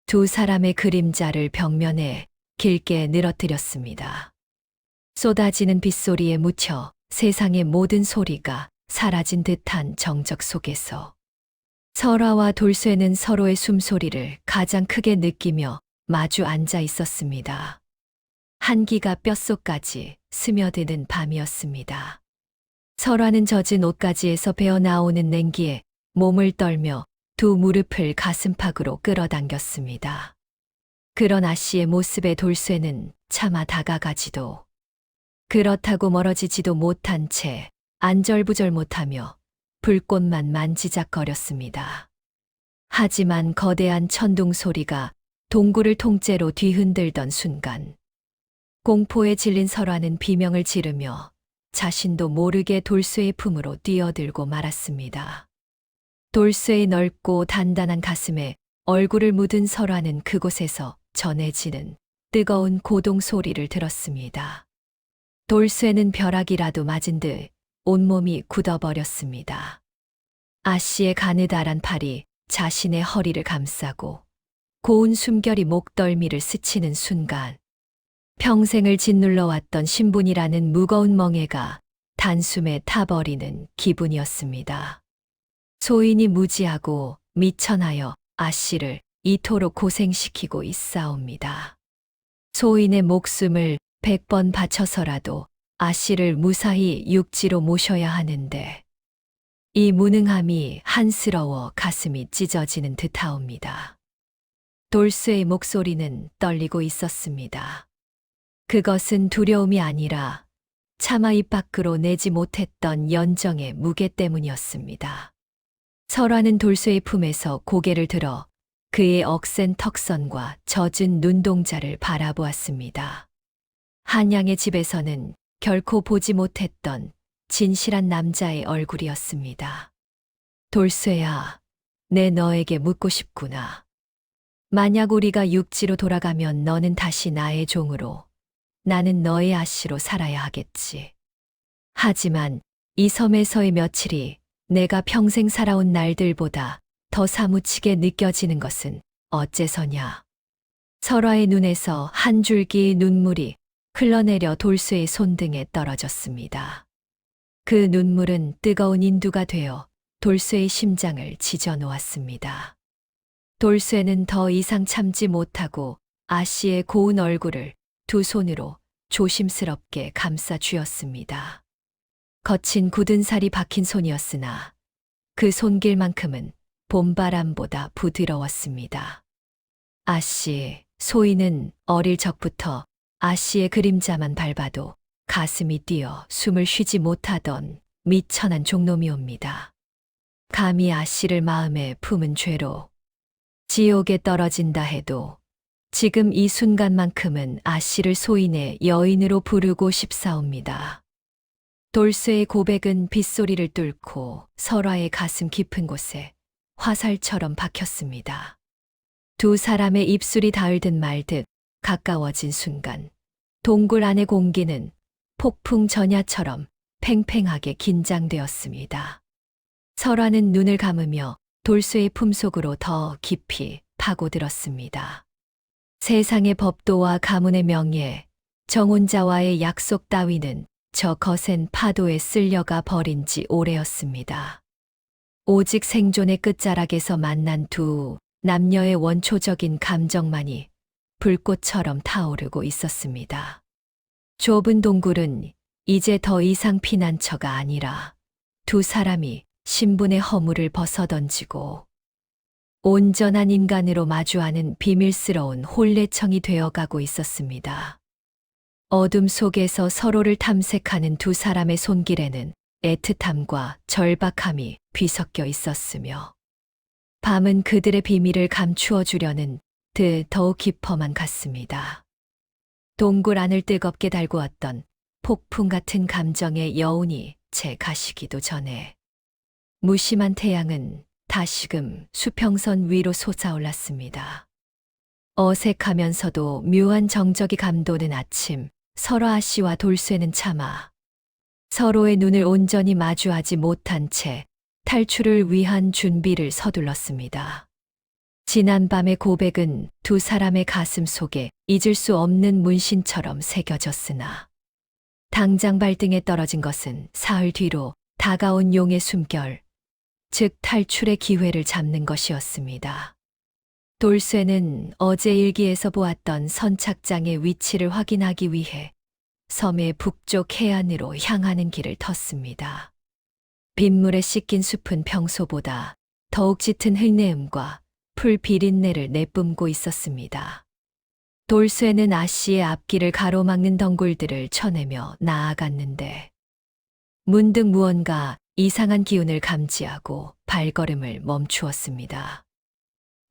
두 사람의 그림자를 벽면에 길게 늘어뜨렸습니다. 쏟아지는 빗소리에 묻혀 세상의 모든 소리가 사라진 듯한 정적 속에서 설화와 돌쇠는 서로의 숨소리를 가장 크게 느끼며 마주 앉아 있었습니다. 한기가 뼛속까지 스며드는 밤이었습니다. 설화는 젖은 옷가지에서 배어나오는 냉기에 몸을 떨며 두 무릎을 가슴팍으로 끌어당겼습니다. 그런 아씨의 모습에 돌쇠는 차마 다가가지도 그렇다고 멀어지지도 못한 채 안절부절 못하며 불꽃만 만지작거렸습니다. 하지만 거대한 천둥 소리가 동굴을 통째로 뒤흔들던 순간 공포에 질린 설화는 비명을 지르며 자신도 모르게 돌쇠의 품으로 뛰어들고 말았습니다. 돌쇠의 넓고 단단한 가슴에 얼굴을 묻은 설화는 그곳에서 전해지는 뜨거운 고동 소리를 들었습니다. 돌쇠는 벼락이라도 맞은 듯 온몸이 굳어버렸습니다. 아씨의 가느다란 팔이 자신의 허리를 감싸고 고운 숨결이 목덜미를 스치는 순간 평생을 짓눌러왔던 신분이라는 무거운 멍에가 단숨에 타버리는 기분이었습니다. 소인이 무지하고 미천하여 아씨를 이토록 고생시키고 있사옵니다. 소인의 목숨을 100번 바쳐서라도 아씨를 무사히 육지로 모셔야 하는데 이 무능함이 한스러워 가슴이 찢어지는 듯하옵니다. 돌쇠의 목소리는 떨리고 있었습니다. 그것은 두려움이 아니라 차마 입 밖으로 내지 못했던 연정의 무게 때문이었습니다. 설화는 돌쇠의 품에서 고개를 들어 그의 억센 턱선과 젖은 눈동자를 바라보았습니다. 한양의 집에서는 결코 보지 못했던 진실한 남자의 얼굴이었습니다. 돌쇠야, 내 너에게 묻고 싶구나. 만약 우리가 육지로 돌아가면 너는 다시 나의 종으로, 나는 너의 아씨로 살아야 하겠지. 하지만 이 섬에서의 며칠이 내가 평생 살아온 날들보다 더 사무치게 느껴지는 것은 어째서냐. 설화의 눈에서 한 줄기 눈물이 흘러내려 돌쇠의 손등에 떨어졌습니다. 그 눈물은 뜨거운 인두가 되어 돌쇠의 심장을 지져 놓았습니다. 돌쇠는 더 이상 참지 못하고 아씨의 고운 얼굴을 두 손으로 조심스럽게 감싸 쥐었습니다. 거친 굳은 살이 박힌 손이었으나 그 손길만큼은 봄바람보다 부드러웠습니다. 아씨, 소희는 어릴 적부터 아씨의 그림자만 밟아도 가슴이 뛰어 숨을 쉬지 못하던 미천한 종놈이옵니다. 감히 아씨를 마음에 품은 죄로 지옥에 떨어진다 해도 지금 이 순간만큼은 아씨를 소인의 여인으로 부르고 싶사옵니다. 돌쇠의 고백은 빗소리를 뚫고 설화의 가슴 깊은 곳에 화살처럼 박혔습니다. 두 사람의 입술이 닿을 듯 말 듯 가까워진 순간 동굴 안의 공기는 폭풍 전야처럼 팽팽하게 긴장되었습니다. 설화는 눈을 감으며 돌쇠의 품속으로 더 깊이 파고들었습니다. 세상의 법도와 가문의 명예, 정혼자와의 약속 따위는 저 거센 파도에 쓸려가 버린 지 오래였습니다. 오직 생존의 끝자락에서 만난 두 남녀의 원초적인 감정만이 불꽃처럼 타오르고 있었습니다. 좁은 동굴은 이제 더 이상 피난처가 아니라 두 사람이 신분의 허물을 벗어던지고 온전한 인간으로 마주하는 비밀스러운 혼례청이 되어가고 있었습니다. 어둠 속에서 서로를 탐색하는 두 사람의 손길에는 애틋함과 절박함이 뒤섞여 있었으며, 밤은 그들의 비밀을 감추어 주려는 듯 더욱 깊어만 갔습니다. 동굴 안을 뜨겁게 달구었던 폭풍 같은 감정의 여운이 채 가시기도 전에 무심한 태양은 다시금 수평선 위로 솟아올랐습니다. 어색하면서도 묘한 정적이 감도는 아침, 설화 씨와 돌쇠는 차마 서로의 눈을 온전히 마주하지 못한 채 탈출을 위한 준비를 서둘렀습니다. 지난밤의 고백은 두 사람의 가슴 속에 잊을 수 없는 문신처럼 새겨졌으나, 당장 발등에 떨어진 것은 사흘 뒤로 다가온 용의 숨결, 즉 탈출의 기회를 잡는 것이었습니다. 돌쇠는 어제 일기에서 보았던 선착장의 위치를 확인하기 위해 섬의 북쪽 해안으로 향하는 길을 텄습니다. 빗물에 씻긴 숲은 평소보다 더욱 짙은 흙내음과 풀 비린내를 내뿜고 있었습니다. 돌쇠는 아씨의 앞길을 가로막는 덩굴들을 쳐내며 나아갔는데, 문득 무언가 이상한 기운을 감지하고 발걸음을 멈추었습니다.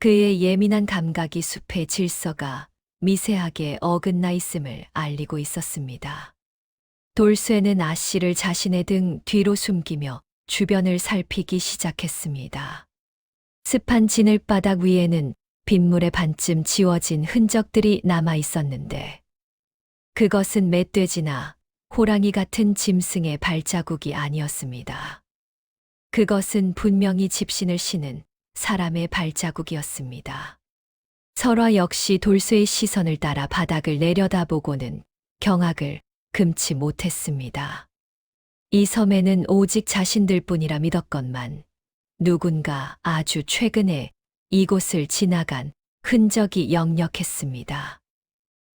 그의 예민한 감각이 숲의 질서가 미세하게 어긋나 있음을 알리고 있었습니다. 돌쇠는 아씨를 자신의 등 뒤로 숨기며 주변을 살피기 시작했습니다. 습한 진흙바닥 위에는 빗물에 반쯤 지워진 흔적들이 남아 있었는데, 그것은 멧돼지나 호랑이 같은 짐승의 발자국이 아니었습니다. 그것은 분명히 집신을 신은 사람의 발자국이었습니다. 설화 역시 돌쇠의 시선을 따라 바닥을 내려다보고는 경악을 금치 못했습니다. 이 섬에는 오직 자신들뿐이라 믿었건만, 누군가 아주 최근에 이곳을 지나간 흔적이 역력했습니다.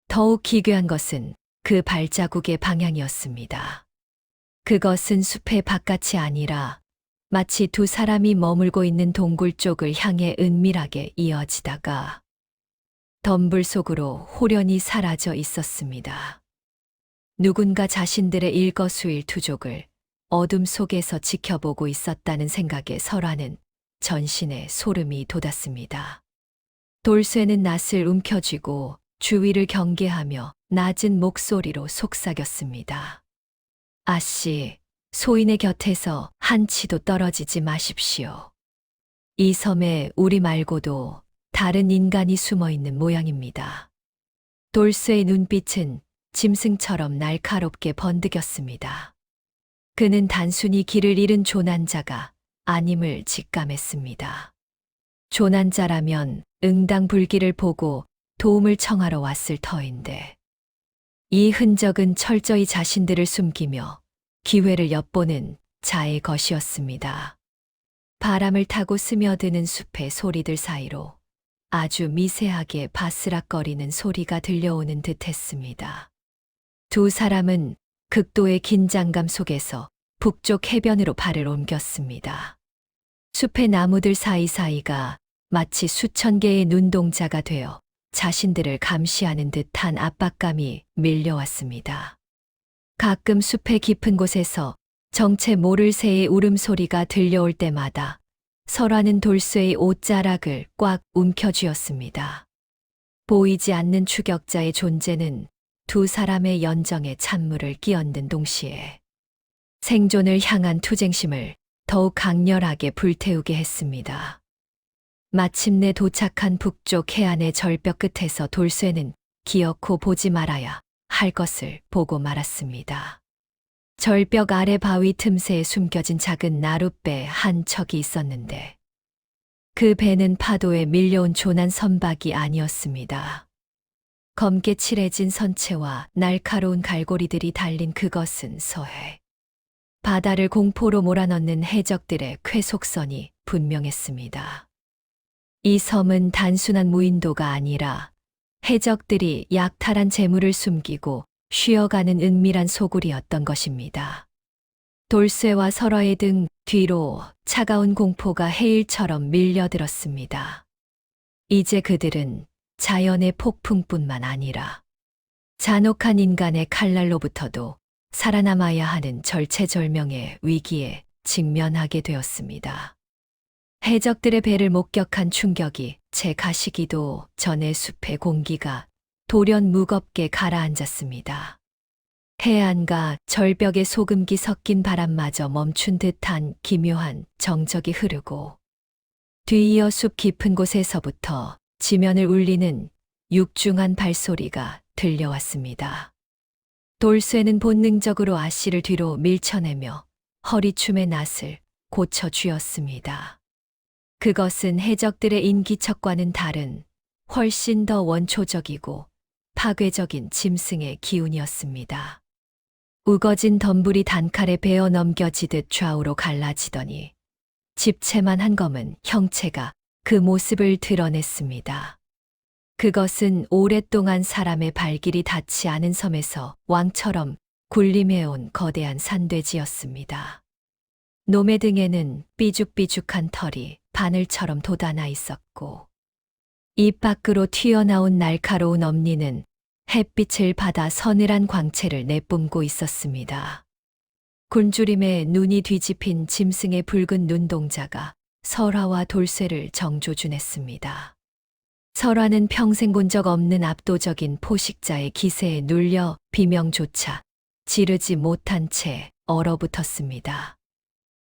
더욱 기괴한 것은 그 발자국의 방향이었습니다. 그것은 숲의 바깥이 아니라 마치 두 사람이 머물고 있는 동굴 쪽을 향해 은밀하게 이어지다가 덤불 속으로 홀연히 사라져 있었습니다. 누군가 자신들의 일거수일투족을 어둠 속에서 지켜보고 있었다는 생각에 설화는 전신에 소름이 돋았습니다. 돌쇠는 낯을 움켜쥐고 주위를 경계하며 낮은 목소리로 속삭였습니다. 아씨, 소인의 곁에서 한치도 떨어지지 마십시오. 이 섬에 우리 말고도 다른 인간이 숨어 있는 모양입니다. 돌쇠의 눈빛은 짐승처럼 날카롭게 번득였습니다. 그는 단순히 길을 잃은 조난자가 아님을 직감했습니다. 조난자라면 응당불기를 보고 도움을 청하러 왔을 터인데, 이 흔적은 철저히 자신들을 숨기며 기회를 엿보는 자의 것이었습니다. 바람을 타고 스며드는 숲의 소리들 사이로 아주 미세하게 바스락거리는 소리가 들려오는 듯했습니다. 두 사람은 극도의 긴장감 속에서 북쪽 해변으로 발을 옮겼습니다. 숲의 나무들 사이사이가 마치 수천 개의 눈동자가 되어 자신들을 감시하는 듯한 압박감이 밀려왔습니다. 가끔 숲의 깊은 곳에서 정체 모를 새의 울음소리가 들려올 때마다 설화는 돌쇠의 옷자락을 꽉 움켜쥐었습니다. 보이지 않는 추격자의 존재는 두 사람의 연정에 찬물을 끼얹는 동시에 생존을 향한 투쟁심을 더욱 강렬하게 불태우게 했습니다. 마침내 도착한 북쪽 해안의 절벽 끝에서 돌쇠는 기어코 보지 말아야 할 것을 보고 말았습니다. 절벽 아래 바위 틈새에 숨겨진 작은 나룻배 한 척이 있었는데, 그 배는 파도에 밀려온 조난 선박이 아니었습니다. 검게 칠해진 선체와 날카로운 갈고리들이 달린 그것은 서해. 바다를 공포로 몰아넣는 해적들의 쾌속선이 분명했습니다. 이 섬은 단순한 무인도가 아니라 해적들이 약탈한 재물을 숨기고 쉬어가는 은밀한 소굴이었던 것입니다. 돌쇠와 설화의 등 뒤로 차가운 공포가 해일처럼 밀려들었습니다. 이제 그들은 자연의 폭풍뿐만 아니라 잔혹한 인간의 칼날로부터도 살아남아야 하는 절체절명의 위기에 직면하게 되었습니다. 해적들의 배를 목격한 충격이 제 가시기도 전에 숲의 공기가 돌연 무겁게 가라앉았습니다. 해안가 절벽에 소금기 섞인 바람마저 멈춘 듯한 기묘한 정적이 흐르고 뒤이어 숲 깊은 곳에서부터 지면을 울리는 육중한 발소리가 들려왔습니다. 돌쇠는 본능적으로 아씨를 뒤로 밀쳐내며 허리춤의 낫을 고쳐 쥐었습니다. 그것은 해적들의 인기척과는 다른 훨씬 더 원초적이고 파괴적인 짐승의 기운이었습니다. 우거진 덤불이 단칼에 베어 넘겨지듯 좌우로 갈라지더니 집채만 한 검은 형체가 그 모습을 드러냈습니다. 그것은 오랫동안 사람의 발길이 닿지 않은 섬에서 왕처럼 군림해온 거대한 산돼지였습니다. 놈의 등에는 삐죽삐죽한 털이 바늘처럼 돋아나 있었고 입 밖으로 튀어나온 날카로운 엄니는 햇빛을 받아 서늘한 광채를 내뿜고 있었습니다. 굴주림에 눈이 뒤집힌 짐승의 붉은 눈동자가 설화와 돌쇠를 정조준했습니다. 설화는 평생 본 적 없는 압도적인 포식자의 기세에 눌려 비명조차 지르지 못한 채 얼어붙었습니다.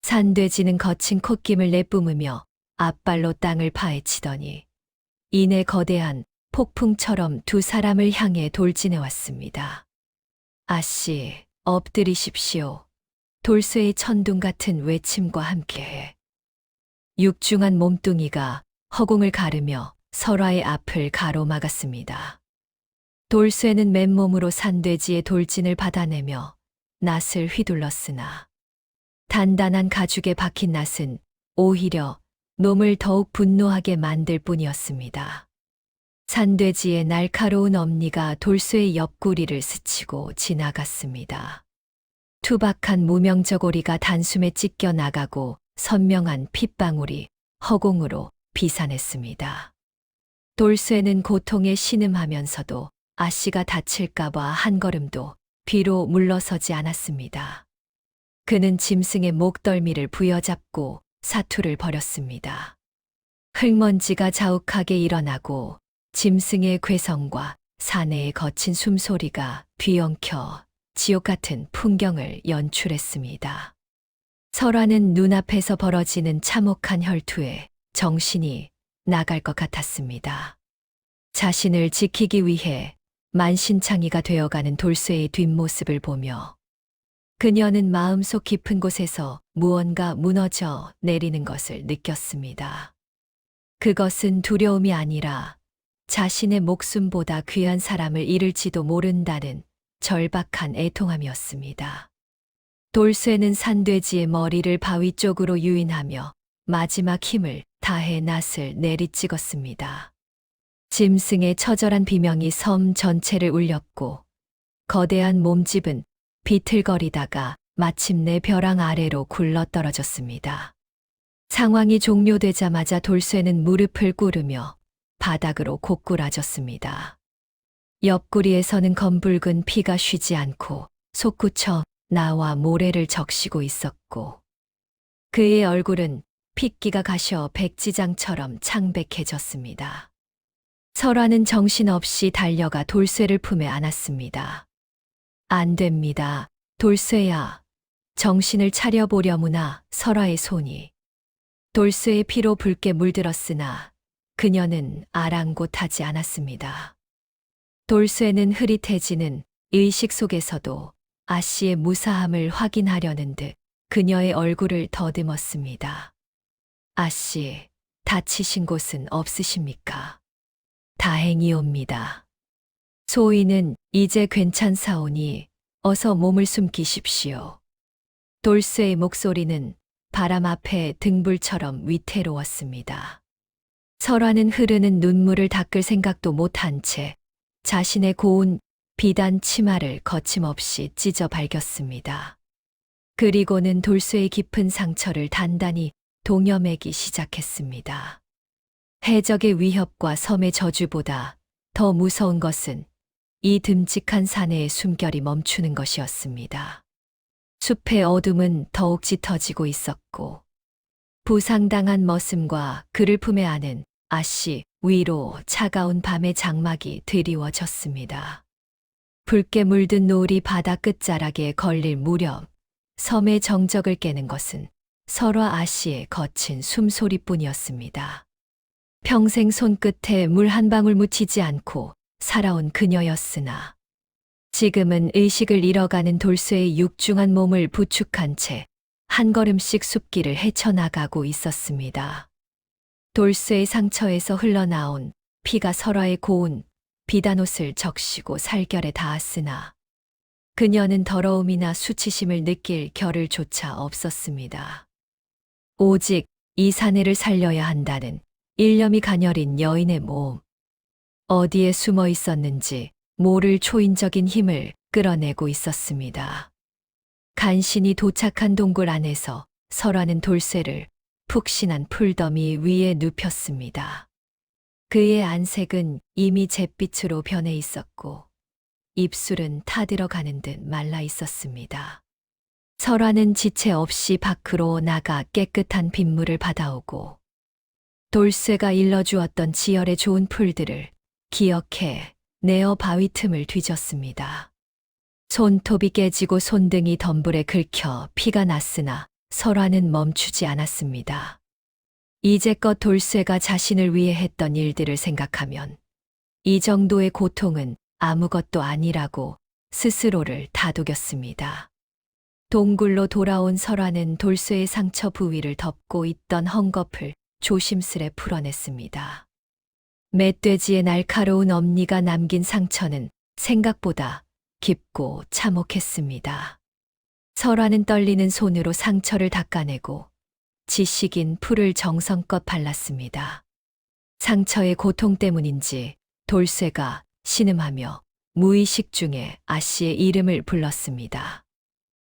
산돼지는 거친 콧김을 내뿜으며 앞발로 땅을 파헤치더니 이내 거대한 폭풍처럼 두 사람을 향해 돌진해 왔습니다. 아씨, 엎드리십시오. 돌쇠의 천둥 같은 외침과 함께 육중한 몸뚱이가 허공을 가르며 설화의 앞을 가로막았습니다. 돌쇠는 맨몸으로 산돼지의 돌진을 받아내며 낫을 휘둘렀으나 단단한 가죽에 박힌 낫은 오히려 놈을 더욱 분노하게 만들 뿐이었습니다. 산돼지의 날카로운 엄니가 돌쇠의 옆구리를 스치고 지나갔습니다. 투박한 무명저고리가 단숨에 찢겨 나가고 선명한 핏방울이 허공으로 비산했습니다. 돌쇠는 고통에 신음하면서도 아씨가 다칠까봐 한 걸음도 뒤로 물러서지 않았습니다. 그는 짐승의 목덜미를 부여잡고 사투를 벌였습니다. 흙먼지가 자욱하게 일어나고 짐승의 괴성과 사내의 거친 숨소리가 뒤엉켜 지옥 같은 풍경을 연출했습니다. 설화는 눈앞에서 벌어지는 참혹한 혈투에 정신이 나갈 것 같았습니다. 자신을 지키기 위해 만신창이가 되어가는 돌쇠의 뒷모습을 보며 그녀는 마음속 깊은 곳에서 무언가 무너져 내리는 것을 느꼈습니다. 그것은 두려움이 아니라 자신의 목숨보다 귀한 사람을 잃을지도 모른다는 절박한 애통함이었습니다. 돌쇠는 산돼지의 머리를 바위 쪽으로 유인하며 마지막 힘을 다해 낫을 내리찍었습니다. 짐승의 처절한 비명이 섬 전체를 울렸고 거대한 몸집은 비틀거리다가 마침내 벼랑 아래로 굴러떨어졌습니다. 상황이 종료되자마자 돌쇠는 무릎을 꿇으며 바닥으로 고꾸라졌습니다. 옆구리에서는 검붉은 피가 쉬지 않고 솟구쳐 나와 모래를 적시고 있었고 그의 얼굴은 핏기가 가셔 백지장처럼 창백해졌습니다. 설화는 정신없이 달려가 돌쇠를 품에 안았습니다. 안 됩니다. 돌쇠야. 정신을 차려보려무나 설화의 손이 돌쇠의 피로 붉게 물들었으나 그녀는 아랑곳하지 않았습니다. 돌쇠는 흐릿해지는 의식 속에서도 아씨의 무사함을 확인하려는 듯 그녀의 얼굴을 더듬었습니다. 아씨, 다치신 곳은 없으십니까? 다행이옵니다. 소인은 이제 괜찮사오니 어서 몸을 숨기십시오. 돌쇠의 목소리는 바람 앞에 등불처럼 위태로웠습니다. 설화는 흐르는 눈물을 닦을 생각도 못한 채 자신의 고운 비단 치마를 거침없이 찢어 발겼습니다. 그리고는 돌쇠의 깊은 상처를 단단히 동여매기 시작했습니다. 해적의 위협과 섬의 저주보다 더 무서운 것은 이 듬직한 사내의 숨결이 멈추는 것이었습니다. 숲의 어둠은 더욱 짙어지고 있었고 부상당한 머슴과 그를 품에 안은 아씨 위로 차가운 밤의 장막이 드리워졌습니다. 붉게 물든 노을이 바다 끝자락에 걸릴 무렵 섬의 정적을 깨는 것은 설화 아씨의 거친 숨소리뿐이었습니다. 평생 손끝에 물 한 방울 묻히지 않고 살아온 그녀였으나 지금은 의식을 잃어가는 돌쇠의 육중한 몸을 부축한 채 한 걸음씩 숲길을 헤쳐나가고 있었습니다. 돌쇠의 상처에서 흘러나온 피가 설화의 고운 비단옷을 적시고 살결에 닿았으나 그녀는 더러움이나 수치심을 느낄 겨를 조차 없었습니다. 오직 이 사내를 살려야 한다는 일념이 가녀린 여인의 몸. 어디에 숨어 있었는지 모를 초인적인 힘을 끌어내고 있었습니다. 간신히 도착한 동굴 안에서 설화는 돌쇠를 푹신한 풀더미 위에 눕혔습니다. 그의 안색은 이미 잿빛으로 변해 있었고 입술은 타들어가는 듯 말라 있었습니다. 설화는 지체 없이 밖으로 나가 깨끗한 빗물을 받아오고 돌쇠가 일러주었던 지혈에 좋은 풀들을 기억해 내어 바위 틈을 뒤졌습니다. 손톱이 깨지고 손등이 덤불에 긁혀 피가 났으나 설화는 멈추지 않았습니다. 이제껏 돌쇠가 자신을 위해 했던 일들을 생각하면 이 정도의 고통은 아무것도 아니라고 스스로를 다독였습니다. 동굴로 돌아온 설화는 돌쇠의 상처 부위를 덮고 있던 헝겊을 조심스레 풀어냈습니다. 멧돼지의 날카로운 엄니가 남긴 상처는 생각보다 깊고 참혹했습니다. 설화는 떨리는 손으로 상처를 닦아내고 지식인 풀을 정성껏 발랐습니다. 상처의 고통 때문인지 돌쇠가 신음하며 무의식 중에 아씨의 이름을 불렀습니다.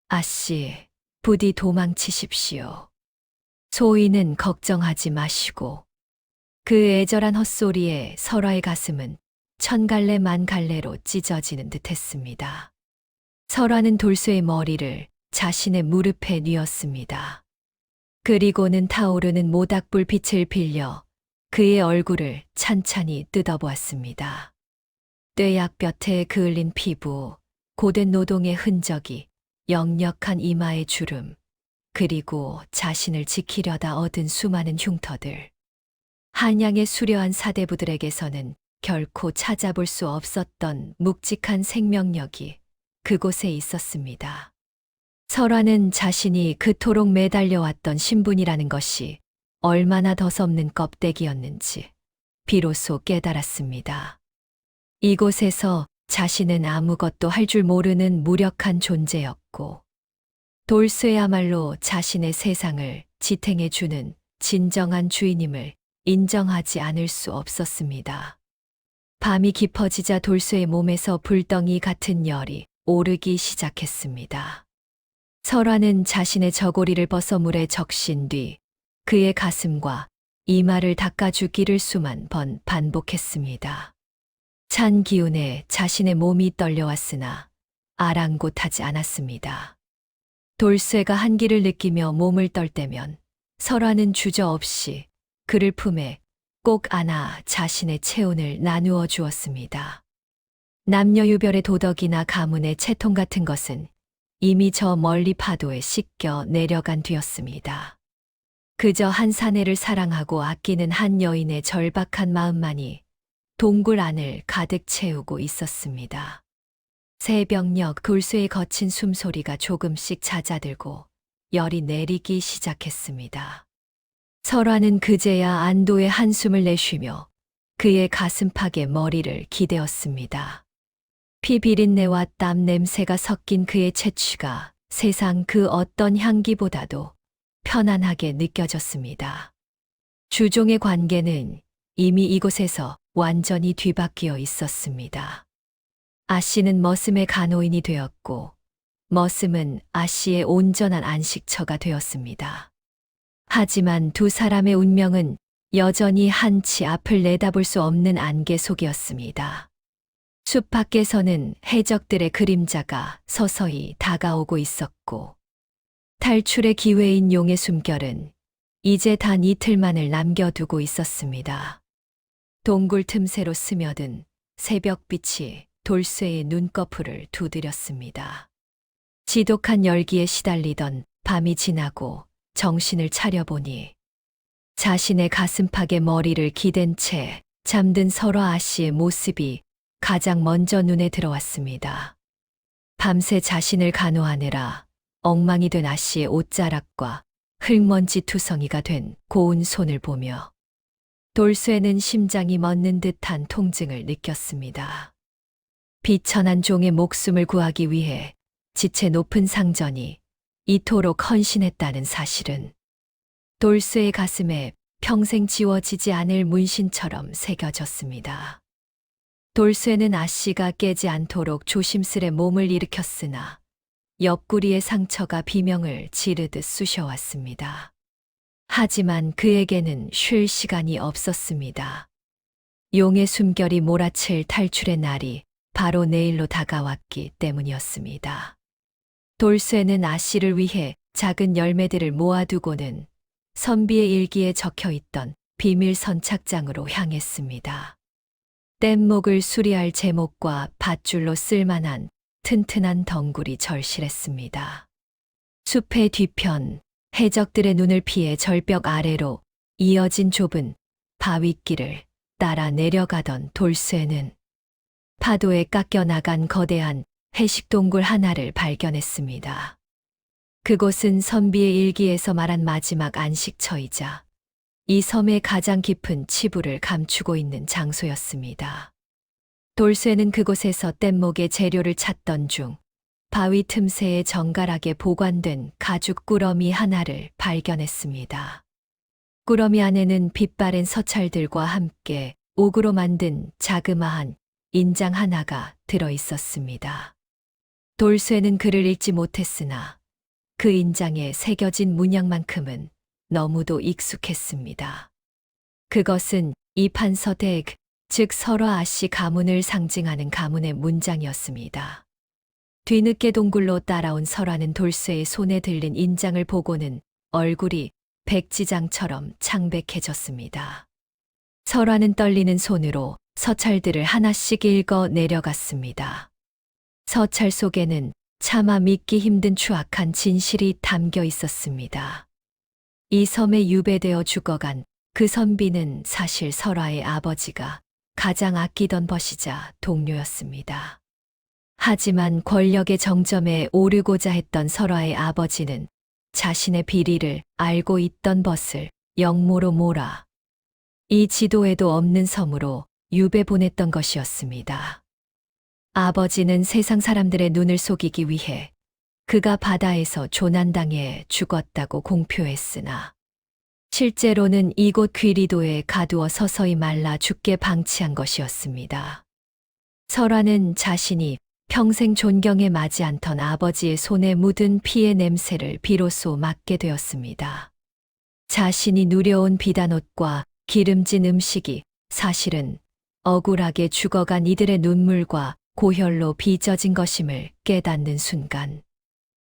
아씨, 부디 도망치십시오. 소인은 걱정하지 마시고. 그 애절한 헛소리에 설화의 가슴은 천 갈래 만 갈래로 찢어지는 듯했습니다. 설화는 돌쇠의 머리를 자신의 무릎에 뉘었습니다. 그리고는 타오르는 모닥불 빛을 빌려 그의 얼굴을 찬찬히 뜯어보았습니다. 뙤약볕에 그을린 피부, 고된 노동의 흔적이 역력한 이마의 주름, 그리고 자신을 지키려다 얻은 수많은 흉터들. 한양의 수려한 사대부들에게서는 결코 찾아볼 수 없었던 묵직한 생명력이 그곳에 있었습니다. 설화는 자신이 그토록 매달려왔던 신분이라는 것이 얼마나 더섭는 껍데기였는지 비로소 깨달았습니다. 이곳에서 자신은 아무것도 할 줄 모르는 무력한 존재였고 돌쇠야말로 자신의 세상을 지탱해주는 진정한 주인임을 인정하지 않을 수 없었습니다. 밤이 깊어지자 돌쇠의 몸에서 불덩이 같은 열이 오르기 시작했습니다. 설화는 자신의 저고리를 벗어 물에 적신 뒤 그의 가슴과 이마를 닦아주기를 수만 번 반복했습니다. 찬 기운에 자신의 몸이 떨려왔으나 아랑곳하지 않았습니다. 돌쇠가 한기를 느끼며 몸을 떨 때면 설화는 주저없이 그를 품에 꼭 안아 자신의 체온을 나누어 주었습니다. 남녀유별의 도덕이나 가문의 채통 같은 것은 이미 저 멀리 파도에 씻겨 내려간 뒤였습니다. 그저 한 사내를 사랑하고 아끼는 한 여인의 절박한 마음만이 동굴 안을 가득 채우고 있었습니다. 새벽녘 돌쇠의 거친 숨소리가 조금씩 잦아들고 열이 내리기 시작했습니다. 설화는 그제야 안도의 한숨을 내쉬며 그의 가슴팍에 머리를 기대었습니다. 피 비린내와 땀 냄새가 섞인 그의 채취가 세상 그 어떤 향기보다도 편안하게 느껴졌습니다. 주종의 관계는 이미 이곳에서 완전히 뒤바뀌어 있었습니다. 아씨는 머슴의 간호인이 되었고 머슴은 아씨의 온전한 안식처가 되었습니다. 하지만 두 사람의 운명은 여전히 한치 앞을 내다볼 수 없는 안개 속이었습니다. 숲 밖에서는 해적들의 그림자가 서서히 다가오고 있었고, 탈출의 기회인 용의 숨결은 이제 단 이틀만을 남겨두고 있었습니다. 동굴 틈새로 스며든 새벽빛이 돌쇠의 눈꺼풀을 두드렸습니다. 지독한 열기에 시달리던 밤이 지나고 정신을 차려보니 자신의 가슴팍에 머리를 기댄 채 잠든 설화 아씨의 모습이 가장 먼저 눈에 들어왔습니다. 밤새 자신을 간호하느라 엉망이 된 아씨의 옷자락과 흙먼지 투성이가 된 고운 손을 보며 돌쇠는 심장이 멎는 듯한 통증을 느꼈습니다. 비천한 종의 목숨을 구하기 위해 지체 높은 상전이 이토록 헌신했다는 사실은 돌쇠의 가슴에 평생 지워지지 않을 문신처럼 새겨졌습니다. 돌쇠는 아씨가 깨지 않도록 조심스레 몸을 일으켰으나 옆구리의 상처가 비명을 지르듯 쑤셔왔습니다. 하지만 그에게는 쉴 시간이 없었습니다. 용의 숨결이 몰아칠 탈출의 날이 바로 내일로 다가왔기 때문이었습니다. 돌쇠는 아씨를 위해 작은 열매들을 모아두고는 선비의 일기에 적혀있던 비밀 선착장으로 향했습니다. 뗏목을 수리할 제목과 밧줄로 쓸만한 튼튼한 덩굴이 절실했습니다. 숲의 뒤편, 해적들의 눈을 피해 절벽 아래로 이어진 좁은 바윗길을 따라 내려가던 돌쇠는 파도에 깎여나간 거대한 해식동굴 하나를 발견했습니다. 그곳은 선비의 일기에서 말한 마지막 안식처이자 이 섬의 가장 깊은 치부를 감추고 있는 장소였습니다. 돌쇠는 그곳에서 뗏목의 재료를 찾던 중 바위 틈새에 정갈하게 보관된 가죽 꾸러미 하나를 발견했습니다. 꾸러미 안에는 빛바랜 서찰들과 함께 옥으로 만든 자그마한 인장 하나가 들어 있었습니다. 돌쇠는 글을 읽지 못했으나 그 인장에 새겨진 문양만큼은 너무도 익숙했습니다. 그것은 이판서댁, 즉 설화 아씨 가문을 상징하는 가문의 문장이었습니다. 뒤늦게 동굴로 따라온 설화는 돌쇠의 손에 들린 인장을 보고는 얼굴이 백지장처럼 창백해졌습니다. 설화는 떨리는 손으로 서찰들을 하나씩 읽어 내려갔습니다. 서찰 속에는 차마 믿기 힘든 추악한 진실이 담겨 있었습니다. 이 섬에 유배되어 죽어간 그 선비는 사실 설화의 아버지가 가장 아끼던 벗이자 동료였습니다. 하지만 권력의 정점에 오르고자 했던 설화의 아버지는 자신의 비리를 알고 있던 벗을 영모로 몰아 이 지도에도 없는 섬으로 유배 보냈던 것이었습니다. 아버지는 세상 사람들의 눈을 속이기 위해 그가 바다에서 조난당해 죽었다고 공표했으나 실제로는 이곳 귀리도에 가두어 서서히 말라 죽게 방치한 것이었습니다. 설화는 자신이 평생 존경에 마지 않던 아버지의 손에 묻은 피의 냄새를 비로소 맡게 되었습니다. 자신이 누려온 비단옷과 기름진 음식이 사실은 억울하게 죽어간 이들의 눈물과 고혈로 빚어진 것임을 깨닫는 순간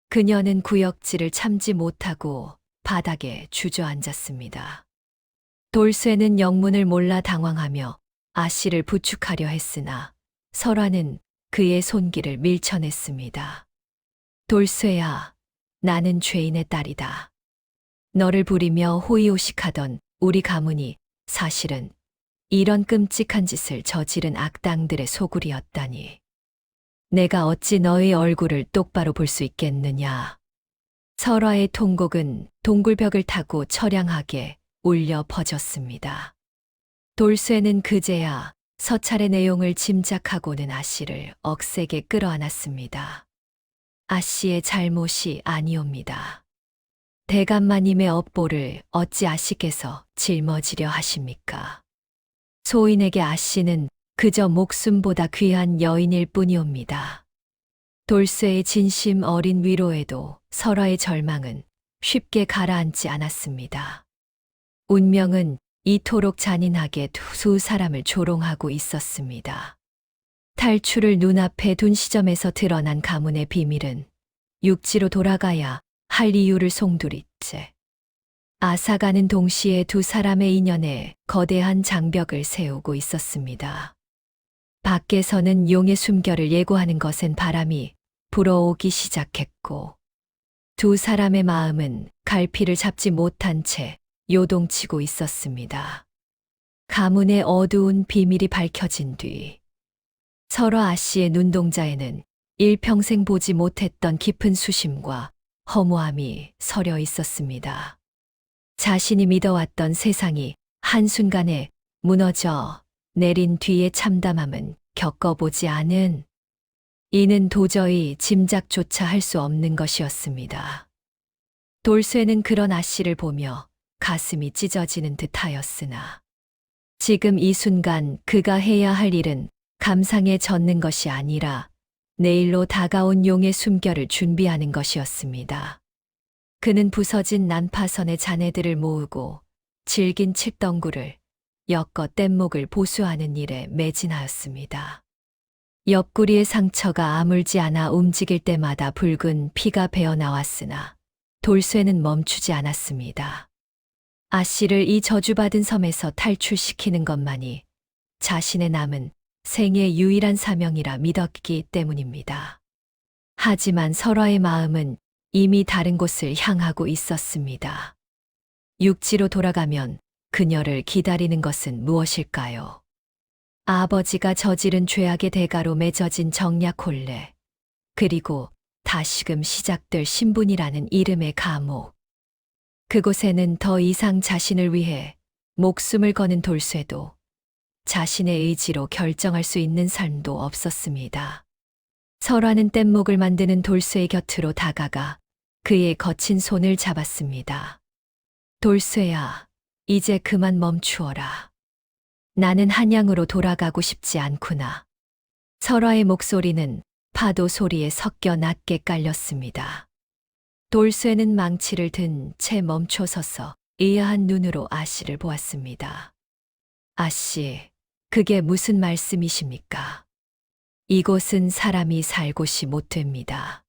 그녀는 구역질을 참지 못하고 바닥에 주저앉았습니다. 돌쇠는 영문을 몰라 당황하며 아씨를 부축하려 했으나 설화는 그의 손길을 밀쳐냈습니다. 돌쇠야, 나는 죄인의 딸이다. 너를 부리며 호의호식하던 우리 가문이 사실은 이런 끔찍한 짓을 저지른 악당들의 소굴이었다니. 내가 어찌 너의 얼굴을 똑바로 볼 수 있겠느냐. 설화의 통곡은 동굴벽을 타고 처량하게 울려 퍼졌습니다. 돌쇠는 그제야 서찰의 내용을 짐작하고는 아씨를 억세게 끌어안았습니다. 아씨의 잘못이 아니옵니다. 대감마님의 업보를 어찌 아씨께서 짊어지려 하십니까? 소인에게 아씨는 그저 목숨보다 귀한 여인일 뿐이옵니다. 돌쇠의 진심 어린 위로에도 설화의 절망은 쉽게 가라앉지 않았습니다. 운명은 이토록 잔인하게 두 사람을 조롱하고 있었습니다. 탈출을 눈앞에 둔 시점에서 드러난 가문의 비밀은 육지로 돌아가야 할 이유를 송두리째. 아사가는 동시에 두 사람의 인연에 거대한 장벽을 세우고 있었습니다. 밖에서는 용의 숨결을 예고하는 것엔 바람이 불어오기 시작했고, 두 사람의 마음은 갈피를 잡지 못한 채 요동치고 있었습니다. 가문의 어두운 비밀이 밝혀진 뒤 서로 아씨의 눈동자에는 일평생 보지 못했던 깊은 수심과 허무함이 서려 있었습니다. 자신이 믿어왔던 세상이 한순간에 무너져 내린 뒤의 참담함은 겪어보지 않은 이는 도저히 짐작조차 할 수 없는 것이었습니다. 돌쇠는 그런 아씨를 보며 가슴이 찢어지는 듯하였으나 지금 이 순간 그가 해야 할 일은 감상에 젖는 것이 아니라 내일로 다가온 용의 숨결을 준비하는 것이었습니다. 그는 부서진 난파선의 잔해들을 모으고 질긴 칡덩굴을 엮어 뗏목을 보수하는 일에 매진하였습니다. 옆구리의 상처가 아물지 않아 움직일 때마다 붉은 피가 배어나왔으나 돌쇠는 멈추지 않았습니다. 아씨를 이 저주받은 섬에서 탈출시키는 것만이 자신의 남은 생의 유일한 사명이라 믿었기 때문입니다. 하지만 설화의 마음은 이미 다른 곳을 향하고 있었습니다. 육지로 돌아가면 그녀를 기다리는 것은 무엇일까요? 아버지가 저지른 죄악의 대가로 맺어진 정약 혼례, 그리고 다시금 시작될 신분이라는 이름의 감옥. 그곳에는 더 이상 자신을 위해 목숨을 거는 돌쇠도 자신의 의지로 결정할 수 있는 삶도 없었습니다. 설화는 뗏목을 만드는 돌쇠의 곁으로 다가가 그의 거친 손을 잡았습니다. 돌쇠야, 이제 그만 멈추어라. 나는 한양으로 돌아가고 싶지 않구나. 설화의 목소리는 파도 소리에 섞여 낮게 깔렸습니다. 돌쇠는 망치를 든 채 멈춰서서 의아한 눈으로 아씨를 보았습니다. 아씨, 그게 무슨 말씀이십니까? 이곳은 사람이 살 곳이 못 됩니다.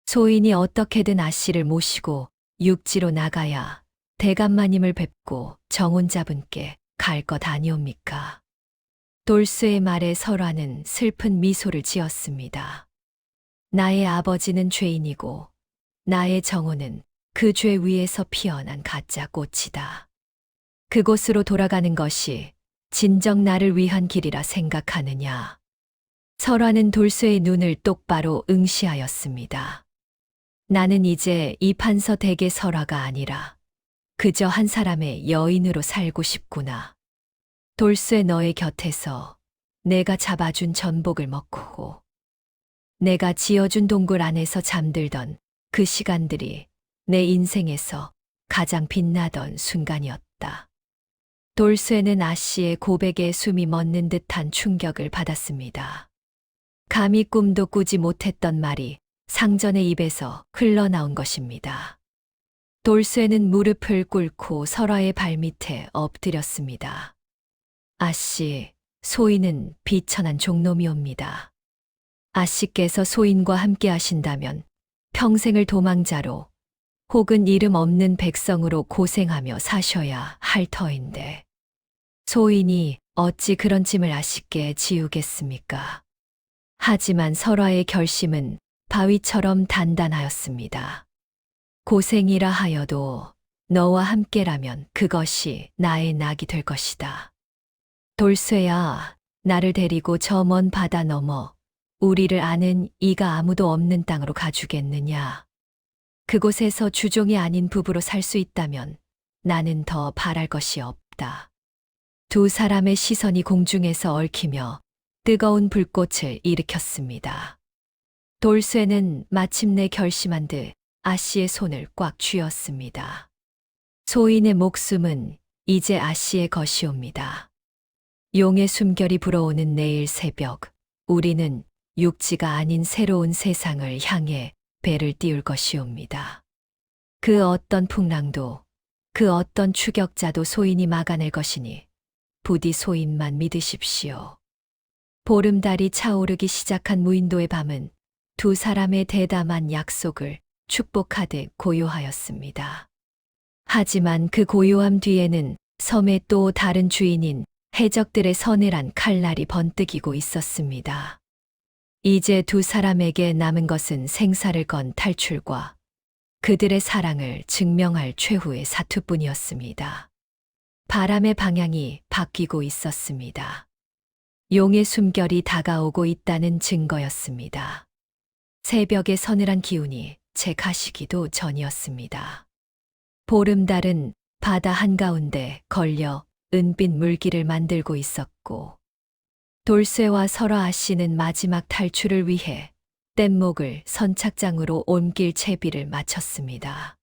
소인이 어떻게든 아씨를 모시고 육지로 나가야 대감마님을 뵙고 정혼자분께 갈 것 아니옵니까? 돌쇠의 말에 설화는 슬픈 미소를 지었습니다. 나의 아버지는 죄인이고 나의 정혼은 그 죄 위에서 피어난 가짜 꽃이다. 그곳으로 돌아가는 것이 진정 나를 위한 길이라 생각하느냐? 설화는 돌쇠의 눈을 똑바로 응시하였습니다. 나는 이제 이 판서 댁의 설화가 아니라 그저 한 사람의 여인으로 살고 싶구나. 돌쇠 너의 곁에서 내가 잡아준 전복을 먹고 내가 지어준 동굴 안에서 잠들던 그 시간들이 내 인생에서 가장 빛나던 순간이었다. 돌쇠는 아씨의 고백에 숨이 멎는 듯한 충격을 받았습니다. 감히 꿈도 꾸지 못했던 말이 상전의 입에서 흘러나온 것입니다. 돌쇠는 무릎을 꿇고 설화의 발밑에 엎드렸습니다. 아씨, 소인은 비천한 종놈이옵니다. 아씨께서 소인과 함께 하신다면 평생을 도망자로 혹은 이름 없는 백성으로 고생하며 사셔야 할 터인데 소인이 어찌 그런 짐을 아씨께 지우겠습니까? 하지만 설화의 결심은 바위처럼 단단하였습니다. 고생이라 하여도 너와 함께라면 그것이 나의 낙이 될 것이다. 돌쇠야, 나를 데리고 저 먼 바다 넘어 우리를 아는 이가 아무도 없는 땅으로 가주겠느냐? 그곳에서 주종이 아닌 부부로 살 수 있다면 나는 더 바랄 것이 없다. 두 사람의 시선이 공중에서 얽히며 뜨거운 불꽃을 일으켰습니다. 돌쇠는 마침내 결심한 듯 아씨의 손을 꽉 쥐었습니다. 소인의 목숨은 이제 아씨의 것이옵니다. 용의 숨결이 불어오는 내일 새벽, 우리는 육지가 아닌 새로운 세상을 향해 배를 띄울 것이옵니다. 그 어떤 풍랑도 그 어떤 추격자도 소인이 막아낼 것이니 부디 소인만 믿으십시오. 보름달이 차오르기 시작한 무인도의 밤은 두 사람의 대담한 약속을 축복하듯 고요하였습니다. 하지만 그 고요함 뒤에는 섬의 또 다른 주인인 해적들의 서늘한 칼날이 번뜩이고 있었습니다. 이제 두 사람에게 남은 것은 생사를 건 탈출과 그들의 사랑을 증명할 최후의 사투뿐이었습니다. 바람의 방향이 바뀌고 있었습니다. 용의 숨결이 다가오고 있다는 증거였습니다. 새벽의 서늘한 기운이 채 가시기도 전이었습니다. 보름달은 바다 한가운데 걸려 은빛 물길을 만들고 있었고, 돌쇠와 설화 씨는 마지막 탈출을 위해 뗏목을 선착장으로 옮길 채비를 마쳤습니다.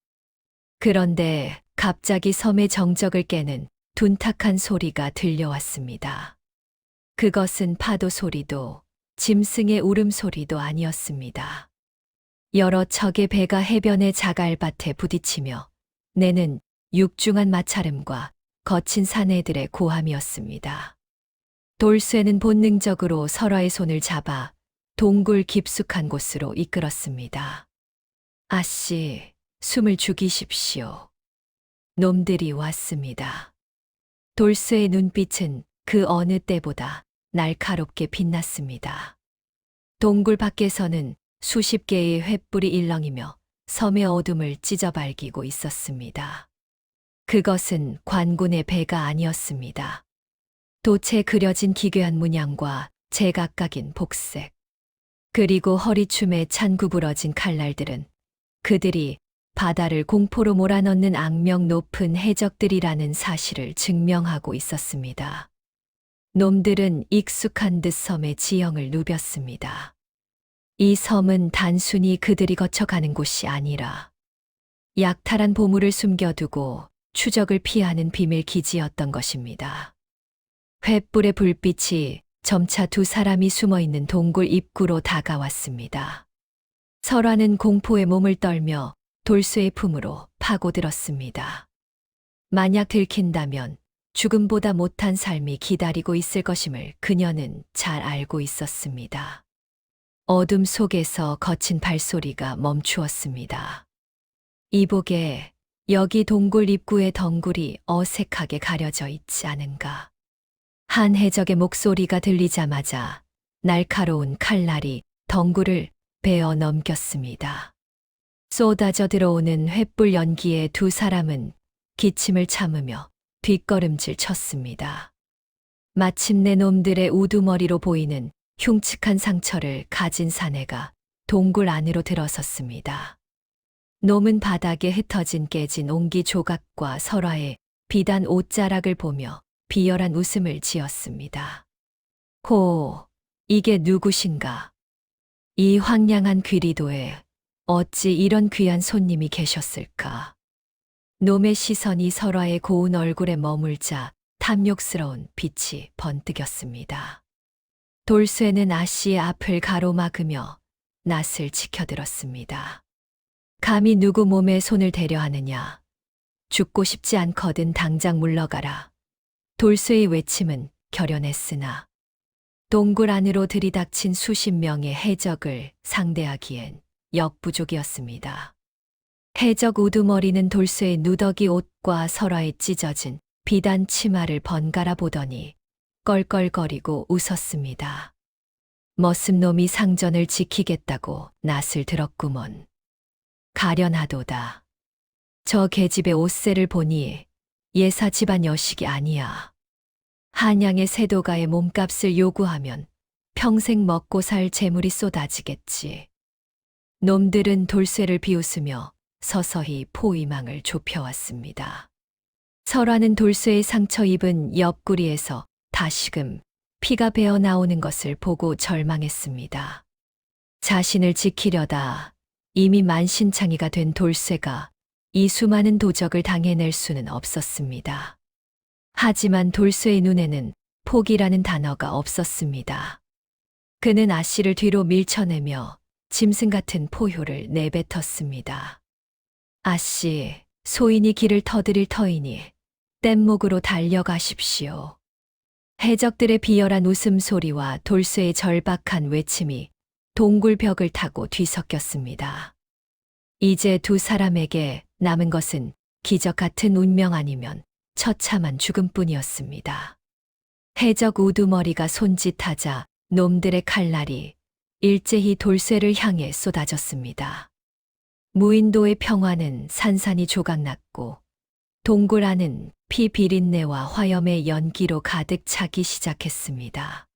그런데 갑자기 섬의 정적을 깨는 둔탁한 소리가 들려왔습니다. 그것은 파도 소리도 짐승의 울음소리도 아니었습니다. 여러 척의 배가 해변의 자갈밭에 부딪히며 내는 육중한 마찰음과 거친 사내들의 고함이었습니다. 돌쇠는 본능적으로 설화의 손을 잡아 동굴 깊숙한 곳으로 이끌었습니다. 아씨, 숨을 죽이십시오. 놈들이 왔습니다. 돌쇠의 눈빛은 그 어느 때보다 날카롭게 빛났습니다. 동굴 밖에서는 수십 개의 횃불이 일렁이며 섬의 어둠을 찢어발기고 있었습니다. 그것은 관군의 배가 아니었습니다. 돛에 그려진 기괴한 문양과 제각각인 복색, 그리고 허리춤에 찬 구부러진 칼날들은 그들이 바다를 공포로 몰아넣는 악명 높은 해적들이라는 사실을 증명하고 있었습니다. 놈들은 익숙한 듯 섬의 지형을 누볐습니다. 이 섬은 단순히 그들이 거쳐가는 곳이 아니라 약탈한 보물을 숨겨두고 추적을 피하는 비밀 기지였던 것입니다. 횃불의 불빛이 점차 두 사람이 숨어있는 동굴 입구로 다가왔습니다. 설화는 공포에 몸을 떨며 돌쇠의 품으로 파고들었습니다. 만약 들킨다면 죽음보다 못한 삶이 기다리고 있을 것임을 그녀는 잘 알고 있었습니다. 어둠 속에서 거친 발소리가 멈추었습니다. 이보게, 여기 동굴 입구의 덩굴이 어색하게 가려져 있지 않은가. 한 해적의 목소리가 들리자마자 날카로운 칼날이 덩굴을 베어 넘겼습니다. 쏟아져 들어오는 횃불 연기에 두 사람은 기침을 참으며 뒷걸음질 쳤습니다. 마침내 놈들의 우두머리로 보이는 흉측한 상처를 가진 사내가 동굴 안으로 들어섰습니다. 놈은 바닥에 흩어진 깨진 옹기 조각과 설화의 비단 옷자락을 보며 비열한 웃음을 지었습니다. 호, 이게 누구신가? 이 황량한 귀리도에 어찌 이런 귀한 손님이 계셨을까? 놈의 시선이 설화의 고운 얼굴에 머물자 탐욕스러운 빛이 번뜩였습니다. 돌쇠는 아씨의 앞을 가로막으며 낯을 지켜들었습니다. 감히 누구 몸에 손을 대려 하느냐? 죽고 싶지 않거든 당장 물러가라. 돌쇠의 외침은 결연했으나 동굴 안으로 들이닥친 수십 명의 해적을 상대하기엔 역부족이었습니다. 해적 우두머리는 돌쇠의 누더기 옷과 설화에 찢어진 비단 치마를 번갈아 보더니 껄껄거리고 웃었습니다. 머슴 놈이 상전을 지키겠다고 낯을 들었구먼. 가련하도다. 저 계집의 옷새를 보니 예사 집안 여식이 아니야. 한양의 세도가의 몸값을 요구하면 평생 먹고 살 재물이 쏟아지겠지. 놈들은 돌쇠를 비웃으며 서서히 포위망을 좁혀왔습니다. 설화는 돌쇠의 상처 입은 옆구리에서 다시금 피가 배어 나오는 것을 보고 절망했습니다. 자신을 지키려다 이미 만신창이가 된 돌쇠가 이 수많은 도적을 당해낼 수는 없었습니다. 하지만 돌쇠의 눈에는 포기라는 단어가 없었습니다. 그는 아씨를 뒤로 밀쳐내며 짐승 같은 포효를 내뱉었습니다. 아씨, 소인이 길을 터드릴 터이니 뗏목으로 달려가십시오. 해적들의 비열한 웃음소리와 돌쇠의 절박한 외침이 동굴벽을 타고 뒤섞였습니다. 이제 두 사람에게 남은 것은 기적 같은 운명 아니면 처참한 죽음뿐이었습니다. 해적 우두머리가 손짓하자 놈들의 칼날이 일제히 돌쇠를 향해 쏟아졌습니다. 무인도의 평화는 산산이 조각났고 동굴 안은 피 비린내와 화염의 연기로 가득 차기 시작했습니다.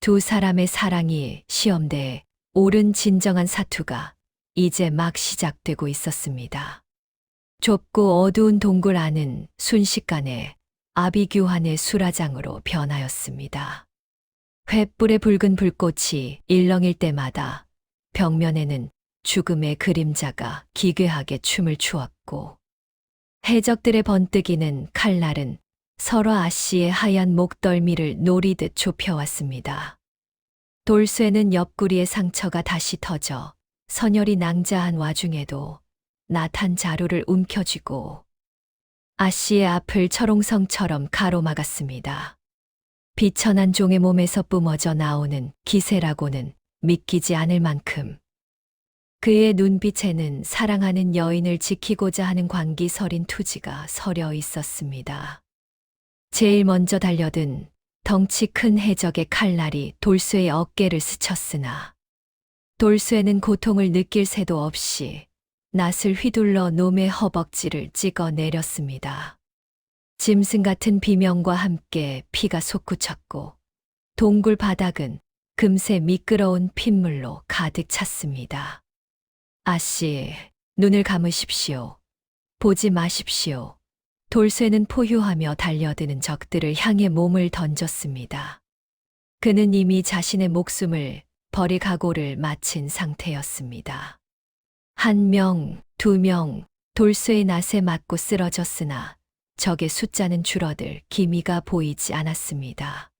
두 사람의 사랑이 시험대에 오른 진정한 사투가 이제 막 시작되고 있었습니다. 좁고 어두운 동굴 안은 순식간에 아비규환의 수라장으로 변하였습니다. 횃불의 붉은 불꽃이 일렁일 때마다 벽면에는 죽음의 그림자가 기괴하게 춤을 추었고 해적들의 번뜩이는 칼날은 서로 아씨의 하얀 목덜미를 노리듯 좁혀왔습니다. 돌쇠는 옆구리의 상처가 다시 터져 선열이 낭자한 와중에도 나탄 자루를 움켜쥐고 아씨의 앞을 철옹성처럼 가로막았습니다. 비천한 종의 몸에서 뿜어져 나오는 기세라고는 믿기지 않을 만큼 그의 눈빛에는 사랑하는 여인을 지키고자 하는 광기 서린 투지가 서려 있었습니다. 제일 먼저 달려든 덩치 큰 해적의 칼날이 돌쇠의 어깨를 스쳤으나 돌쇠는 고통을 느낄 새도 없이 낫을 휘둘러 놈의 허벅지를 찍어 내렸습니다. 짐승 같은 비명과 함께 피가 솟구쳤고 동굴 바닥은 금세 미끄러운 핏물로 가득 찼습니다. 아씨, 눈을 감으십시오. 보지 마십시오. 돌쇠는 포효하며 달려드는 적들을 향해 몸을 던졌습니다. 그는 이미 자신의 목숨을 버릴 각오를 마친 상태였습니다. 한 명, 두 명, 돌쇠의 낫에 맞고 쓰러졌으나 적의 숫자는 줄어들 기미가 보이지 않았습니다.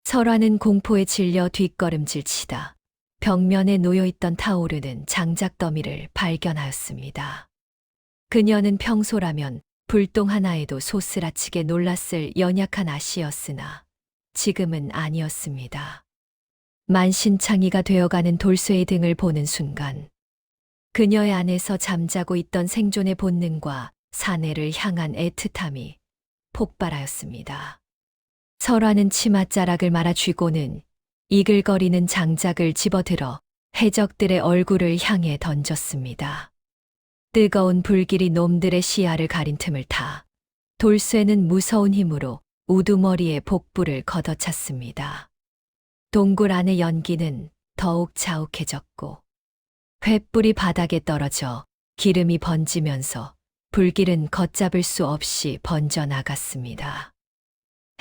설화는 공포에 질려 뒷걸음질 치다 벽면에 놓여있던 타오르는 장작더미를 발견하였습니다. 그녀는 평소라면 불똥 하나에도 소스라치게 놀랐을 연약한 아씨였으나 지금은 아니었습니다. 만신창이가 되어가는 돌쇠의 등을 보는 순간 그녀의 안에서 잠자고 있던 생존의 본능과 사내를 향한 애틋함이 폭발하였습니다. 설화는 치맛자락을 말아 쥐고는 이글거리는 장작을 집어들어 해적들의 얼굴을 향해 던졌습니다. 뜨거운 불길이 놈들의 시야를 가린 틈을 타 돌쇠는 무서운 힘으로 우두머리에 복부를 걷어찼습니다. 동굴 안의 연기는 더욱 자욱해졌고 횃불이 바닥에 떨어져 기름이 번지면서 불길은 걷잡을 수 없이 번져나갔습니다.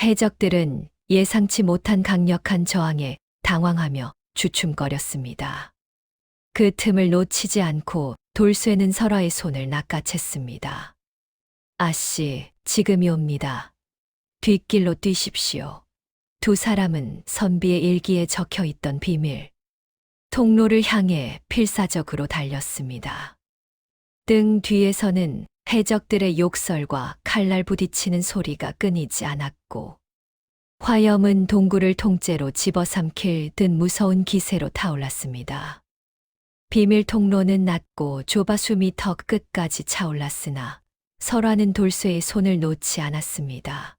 해적들은 예상치 못한 강력한 저항에 당황하며 주춤거렸습니다. 그 틈을 놓치지 않고 돌쇠는 설화의 손을 낚아챘습니다. 아씨, 지금이 옵니다. 뒷길로 뛰십시오. 두 사람은 선비의 일기에 적혀있던 비밀, 통로를 향해 필사적으로 달렸습니다. 등 뒤에서는 해적들의 욕설과 칼날 부딪히는 소리가 끊이지 않았고 화염은 동굴을 통째로 집어삼킬 듯 무서운 기세로 타올랐습니다. 비밀 통로는 낮고 좁아 수미 턱 끝까지 차올랐으나 설화는 돌쇠의 손을 놓지 않았습니다.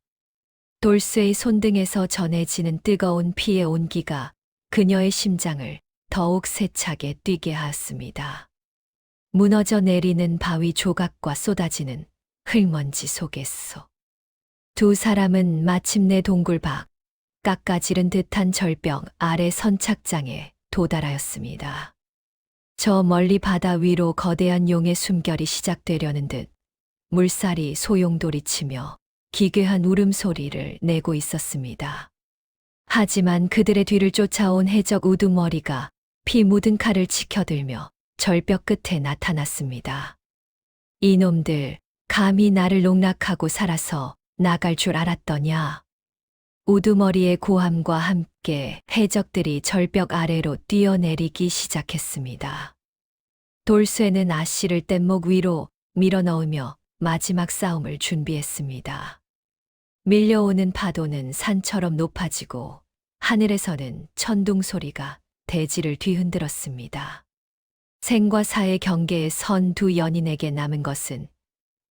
돌쇠의 손등에서 전해지는 뜨거운 피의 온기가 그녀의 심장을 더욱 세차게 뛰게 하였습니다. 무너져 내리는 바위 조각과 쏟아지는 흙먼지 속에서 두 사람은 마침내 동굴 밖 깎아지른 듯한 절벽 아래 선착장에 도달하였습니다. 저 멀리 바다 위로 거대한 용의 숨결이 시작되려는 듯 물살이 소용돌이치며 기괴한 울음소리를 내고 있었습니다. 하지만 그들의 뒤를 쫓아온 해적 우두머리가 피 묻은 칼을 치켜들며 절벽 끝에 나타났습니다. 이놈들, 감히 나를 농락하고 살아서 나갈 줄 알았더냐. 우두머리의 고함과 함께 해적들이 절벽 아래로 뛰어내리기 시작했습니다. 돌쇠는 아씨를 뗏목 위로 밀어넣으며 마지막 싸움을 준비했습니다. 밀려오는 파도는 산처럼 높아지고 하늘에서는 천둥 소리가 대지를 뒤흔들었습니다. 생과 사의 경계에 선 두 연인에게 남은 것은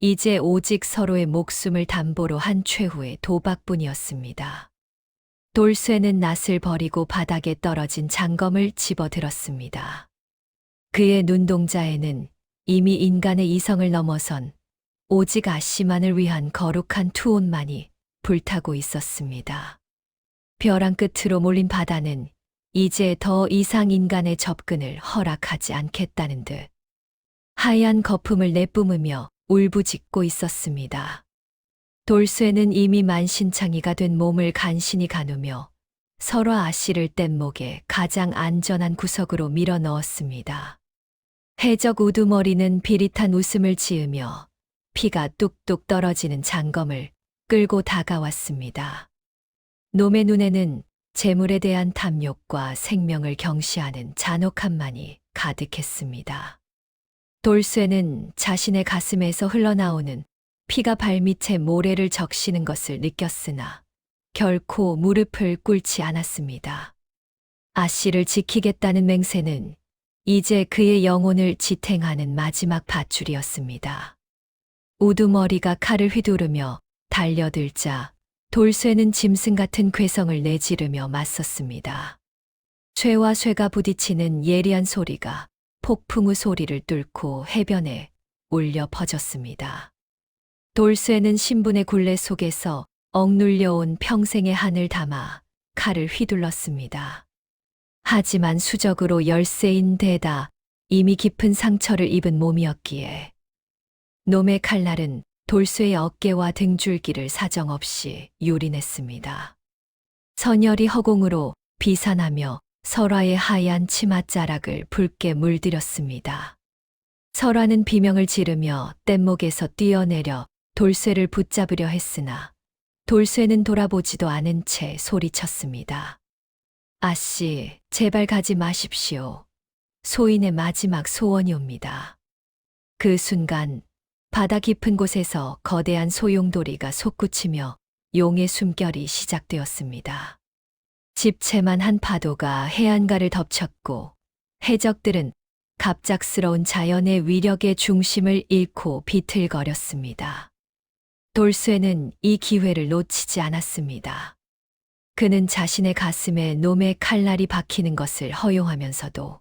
이제 오직 서로의 목숨을 담보로 한 최후의 도박뿐이었습니다. 돌쇠는 낫을 버리고 바닥에 떨어진 장검을 집어들었습니다. 그의 눈동자에는 이미 인간의 이성을 넘어선 오직 아씨만을 위한 거룩한 투혼만이 불타고 있었습니다. 벼랑 끝으로 몰린 바다는 이제 더 이상 인간의 접근을 허락하지 않겠다는 듯 하얀 거품을 내뿜으며 울부짖고 있었습니다. 돌쇠는 이미 만신창이가 된 몸을 간신히 가누며 서로 아씨를 뗏목에 가장 안전한 구석으로 밀어 넣었습니다. 해적 우두머리는 비릿한 웃음을 지으며 피가 뚝뚝 떨어지는 장검을 끌고 다가왔습니다. 놈의 눈에는 재물에 대한 탐욕과 생명을 경시하는 잔혹함만이 가득했습니다. 돌쇠는 자신의 가슴에서 흘러나오는 피가 발밑에 모래를 적시는 것을 느꼈으나 결코 무릎을 꿇지 않았습니다. 아씨를 지키겠다는 맹세는 이제 그의 영혼을 지탱하는 마지막 밧줄이었습니다. 우두머리가 칼을 휘두르며 달려들자 돌쇠는 짐승 같은 괴성을 내지르며 맞섰습니다. 쇠와 쇠가 부딪히는 예리한 소리가 폭풍우 소리를 뚫고 해변에 울려 퍼졌습니다. 돌쇠는 신분의 굴레 속에서 억눌려온 평생의 한을 담아 칼을 휘둘렀습니다. 하지만 수적으로 열세인 데다 이미 깊은 상처를 입은 몸이었기에 놈의 칼날은 돌쇠의 어깨와 등줄기를 사정없이 유린했습니다. 선열이 허공으로 비산하며 설화의 하얀 치맛자락을 붉게 물들였습니다. 설화는 비명을 지르며 뗏목에서 뛰어내려 돌쇠를 붙잡으려 했으나 돌쇠는 돌아보지도 않은 채 소리쳤습니다. 아씨, 제발 가지 마십시오. 소인의 마지막 소원이옵니다. 그 순간 바다 깊은 곳에서 거대한 소용돌이가 솟구치며 용의 숨결이 시작되었습니다. 집채만 한 파도가 해안가를 덮쳤고 해적들은 갑작스러운 자연의 위력의 중심을 잃고 비틀거렸습니다. 돌쇠는 이 기회를 놓치지 않았습니다. 그는 자신의 가슴에 놈의 칼날이 박히는 것을 허용하면서도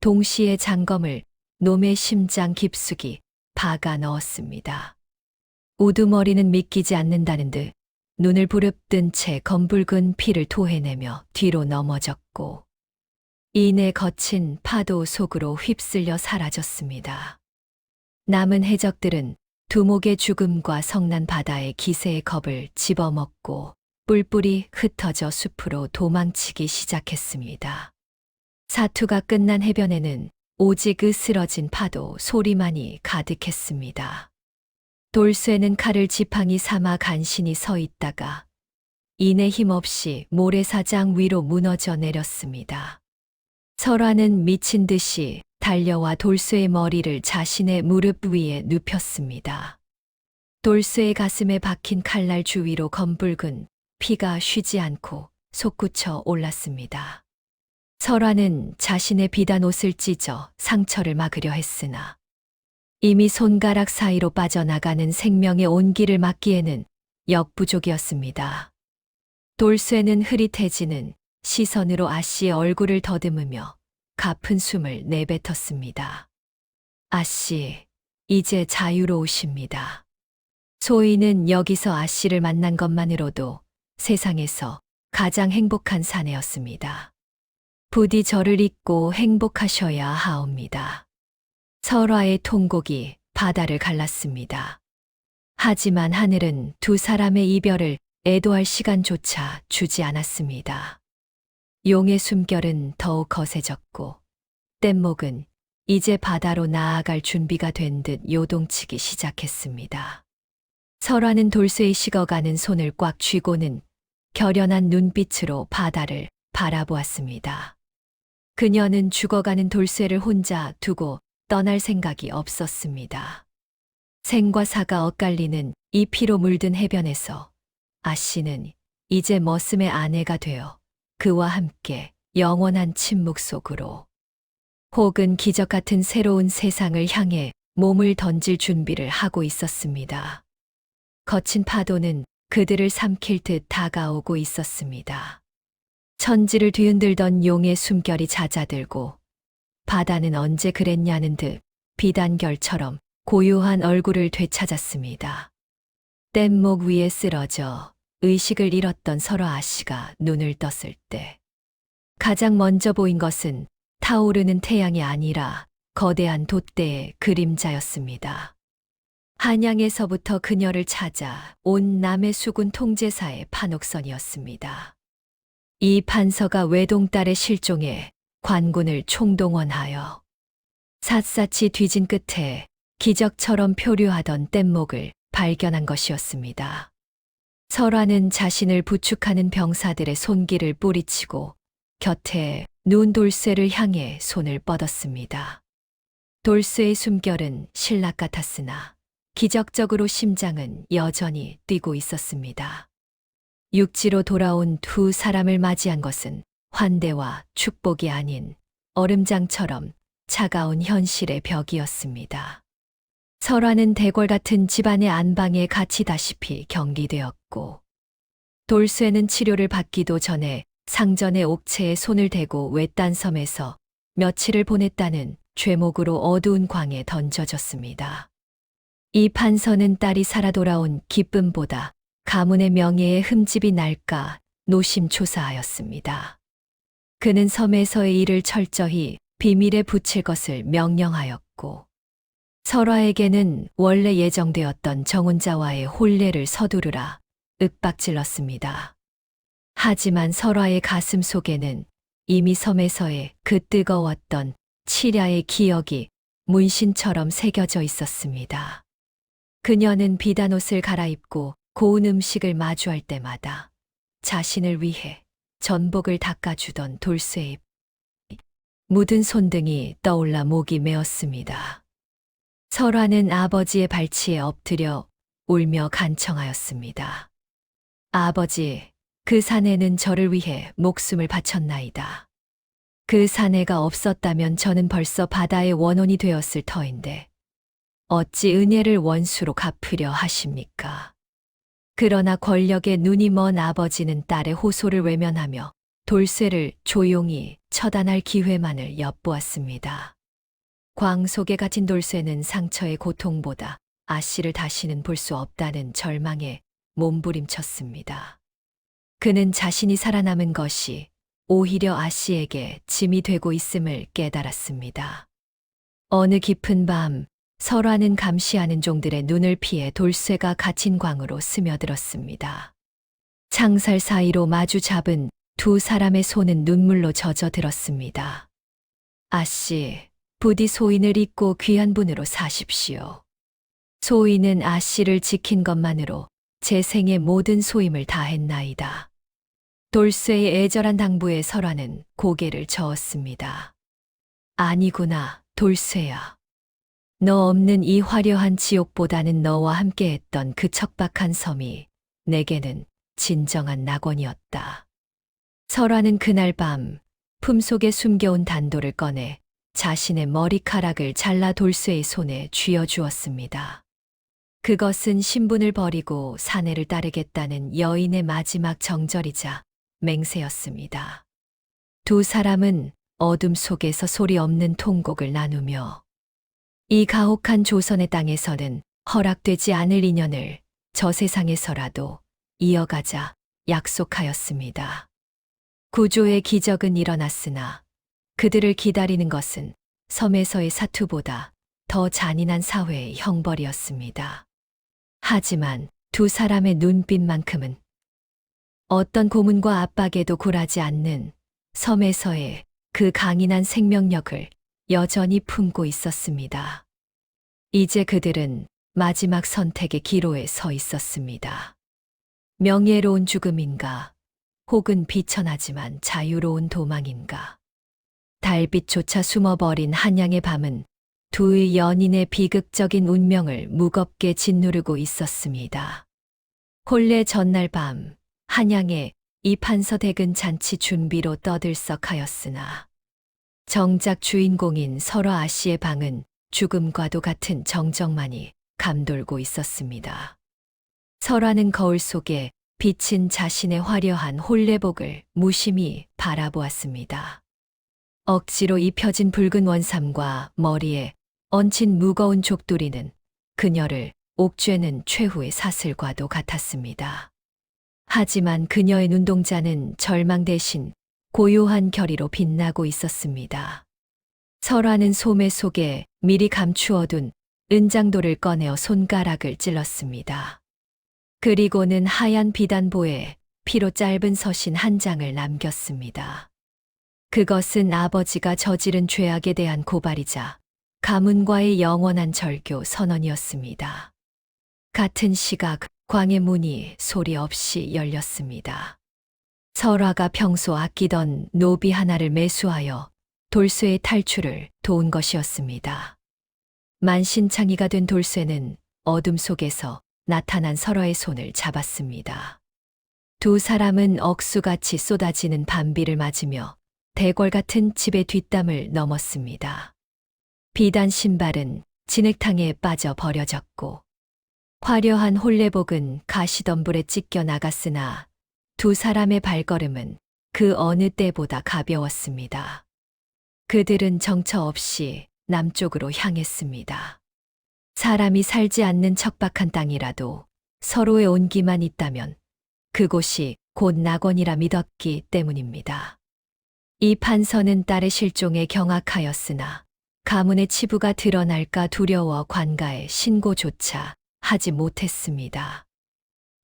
동시에 장검을 놈의 심장 깊숙이 박아 넣었습니다. 우두머리는 믿기지 않는다는 듯 눈을 부릅뜬 채 검붉은 피를 토해내며 뒤로 넘어졌고 이내 거친 파도 속으로 휩쓸려 사라졌습니다. 남은 해적들은 두목의 죽음과 성난 바다의 기세의 겁을 집어먹고 뿔뿔이 흩어져 숲으로 도망치기 시작했습니다. 사투가 끝난 해변에는 오직 으스러진 파도 소리만이 가득했습니다. 돌쇠는 칼을 지팡이 삼아 간신히 서 있다가 이내 힘없이 모래사장 위로 무너져 내렸습니다. 설화는 미친 듯이 달려와 돌쇠의 머리를 자신의 무릎 위에 눕혔습니다. 돌쇠의 가슴에 박힌 칼날 주위로 검붉은 피가 쉬지 않고 솟구쳐 올랐습니다. 설화는 자신의 비단 옷을 찢어 상처를 막으려 했으나 이미 손가락 사이로 빠져나가는 생명의 온기를 막기에는 역부족이었습니다. 돌쇠는 흐릿해지는 시선으로 아씨의 얼굴을 더듬으며 가쁜 숨을 내뱉었습니다. 아씨, 이제 자유로우십니다. 소인은 여기서 아씨를 만난 것만으로도 세상에서 가장 행복한 사내였습니다. 부디 저를 잊고 행복하셔야 하옵니다. 설화의 통곡이 바다를 갈랐습니다. 하지만 하늘은 두 사람의 이별을 애도할 시간조차 주지 않았습니다. 용의 숨결은 더욱 거세졌고 뗏목은 이제 바다로 나아갈 준비가 된 듯 요동치기 시작했습니다. 설화는 돌쇠의 식어가는 손을 꽉 쥐고는 결연한 눈빛으로 바다를 바라보았습니다. 그녀는 죽어가는 돌쇠를 혼자 두고 떠날 생각이 없었습니다. 생과 사가 엇갈리는 이 피로 물든 해변에서 아씨는 이제 머슴의 아내가 되어 그와 함께 영원한 침묵 속으로 혹은 기적 같은 새로운 세상을 향해 몸을 던질 준비를 하고 있었습니다. 거친 파도는 그들을 삼킬 듯 다가오고 있었습니다. 천지를 뒤흔들던 용의 숨결이 잦아들고 바다는 언제 그랬냐는 듯 비단결처럼 고요한 얼굴을 되찾았습니다. 뗏목 위에 쓰러져 의식을 잃었던 설화 아씨가 눈을 떴을 때 가장 먼저 보인 것은 타오르는 태양이 아니라 거대한 돛대의 그림자였습니다. 한양에서부터 그녀를 찾아 온 남해 수군 통제사의 판옥선이었습니다. 이 판서가 외동딸의 실종에 관군을 총동원하여 샅샅이 뒤진 끝에 기적처럼 표류하던 뗏목을 발견한 것이었습니다. 설화는 자신을 부축하는 병사들의 손길을 뿌리치고 곁에 누운 돌쇠를 향해 손을 뻗었습니다. 돌쇠의 숨결은 신락 같았으나 기적적으로 심장은 여전히 뛰고 있었습니다. 육지로 돌아온 두 사람을 맞이한 것은 환대와 축복이 아닌 얼음장처럼 차가운 현실의 벽이었습니다. 설화는 대궐 같은 집안의 안방에 갇히다시피 격리되었고 돌쇠는 치료를 받기도 전에 상전의 옥체에 손을 대고 외딴 섬에서 며칠을 보냈다는 죄목으로 어두운 광에 던져졌습니다. 이 판서는 딸이 살아 돌아온 기쁨보다 가문의 명예에 흠집이 날까 노심초사하였습니다. 그는 섬에서의 일을 철저히 비밀에 붙일 것을 명령하였고 설화에게는 원래 예정되었던 정혼자와의 혼례를 서두르라 윽박질렀습니다. 하지만 설화의 가슴 속에는 이미 섬에서의 그 뜨거웠던 치랴의 기억이 문신처럼 새겨져 있었습니다. 그녀는 비단옷을 갈아입고 고운 음식을 마주할 때마다 자신을 위해 전복을 닦아주던 돌쇠의 묻은 손등이 떠올라 목이 메었습니다. 설화는 아버지의 발치에 엎드려 울며 간청하였습니다. 아버지, 그 사내는 저를 위해 목숨을 바쳤나이다. 그 사내가 없었다면 저는 벌써 바다의 원혼이 되었을 터인데 어찌 은혜를 원수로 갚으려 하십니까? 그러나 권력에 눈이 먼 아버지는 딸의 호소를 외면하며 돌쇠를 조용히 처단할 기회만을 엿보았습니다. 광 속에 갇힌 돌쇠는 상처의 고통보다 아씨를 다시는 볼 수 없다는 절망에 몸부림쳤습니다. 그는 자신이 살아남은 것이 오히려 아씨에게 짐이 되고 있음을 깨달았습니다. 어느 깊은 밤, 설화는 감시하는 종들의 눈을 피해 돌쇠가 갇힌 광으로 스며들었습니다. 창살 사이로 마주 잡은 두 사람의 손은 눈물로 젖어들었습니다. 아씨, 부디 소인을 잊고 귀한 분으로 사십시오. 소인은 아씨를 지킨 것만으로 제 생의 모든 소임을 다했나이다. 돌쇠의 애절한 당부에 설화는 고개를 저었습니다. 아니구나, 돌쇠야. 너 없는 이 화려한 지옥보다는 너와 함께했던 그 척박한 섬이 내게는 진정한 낙원이었다. 설화는 그날 밤 품속에 숨겨온 단도를 꺼내 자신의 머리카락을 잘라 돌쇠의 손에 쥐어주었습니다. 그것은 신분을 버리고 사내를 따르겠다는 여인의 마지막 정절이자 맹세였습니다. 두 사람은 어둠 속에서 소리 없는 통곡을 나누며 이 가혹한 조선의 땅에서는 허락되지 않을 인연을 저 세상에서라도 이어가자 약속하였습니다. 구조의 기적은 일어났으나 그들을 기다리는 것은 섬에서의 사투보다 더 잔인한 사회의 형벌이었습니다. 하지만 두 사람의 눈빛만큼은 어떤 고문과 압박에도 굴하지 않는 섬에서의 그 강인한 생명력을 여전히 품고 있었습니다. 이제 그들은 마지막 선택의 기로에 서 있었습니다. 명예로운 죽음인가, 혹은 비천하지만 자유로운 도망인가. 달빛조차 숨어버린 한양의 밤은 두 연인의 비극적인 운명을 무겁게 짓누르고 있었습니다. 혼례 전날 밤, 한양에 이판서댁은 잔치 준비로 떠들썩하였으나 정작 주인공인 설화 아씨의 방은 죽음과도 같은 정적만이 감돌고 있었습니다. 설화는 거울 속에 비친 자신의 화려한 혼례복을 무심히 바라보았습니다. 억지로 입혀진 붉은 원삼과 머리에 얹힌 무거운 족두리는 그녀를 옥죄는 최후의 사슬과도 같았습니다. 하지만 그녀의 눈동자는 절망 대신 고요한 결의로 빛나고 있었습니다. 설화는 소매 속에 미리 감추어둔 은장도를 꺼내어 손가락을 찔렀습니다. 그리고는 하얀 비단보에 피로 짧은 서신 한 장을 남겼습니다. 그것은 아버지가 저지른 죄악에 대한 고발이자 가문과의 영원한 절교 선언이었습니다. 같은 시각 광의 문이 소리 없이 열렸습니다. 설화가 평소 아끼던 노비 하나를 매수하여 돌쇠의 탈출을 도운 것이었습니다. 만신창이가 된 돌쇠는 어둠 속에서 나타난 설화의 손을 잡았습니다. 두 사람은 억수같이 쏟아지는 밤비를 맞으며 대궐 같은 집의 뒷담을 넘었습니다. 비단 신발은 진흙탕에 빠져 버려졌고 화려한 혼례복은 가시덤불에 찢겨 나갔으나 두 사람의 발걸음은 그 어느 때보다 가벼웠습니다. 그들은 정처 없이 남쪽으로 향했습니다. 사람이 살지 않는 척박한 땅이라도 서로의 온기만 있다면 그곳이 곧 낙원이라 믿었기 때문입니다. 이 판서는 딸의 실종에 경악하였으나 가문의 치부가 드러날까 두려워 관가에 신고조차 하지 못했습니다.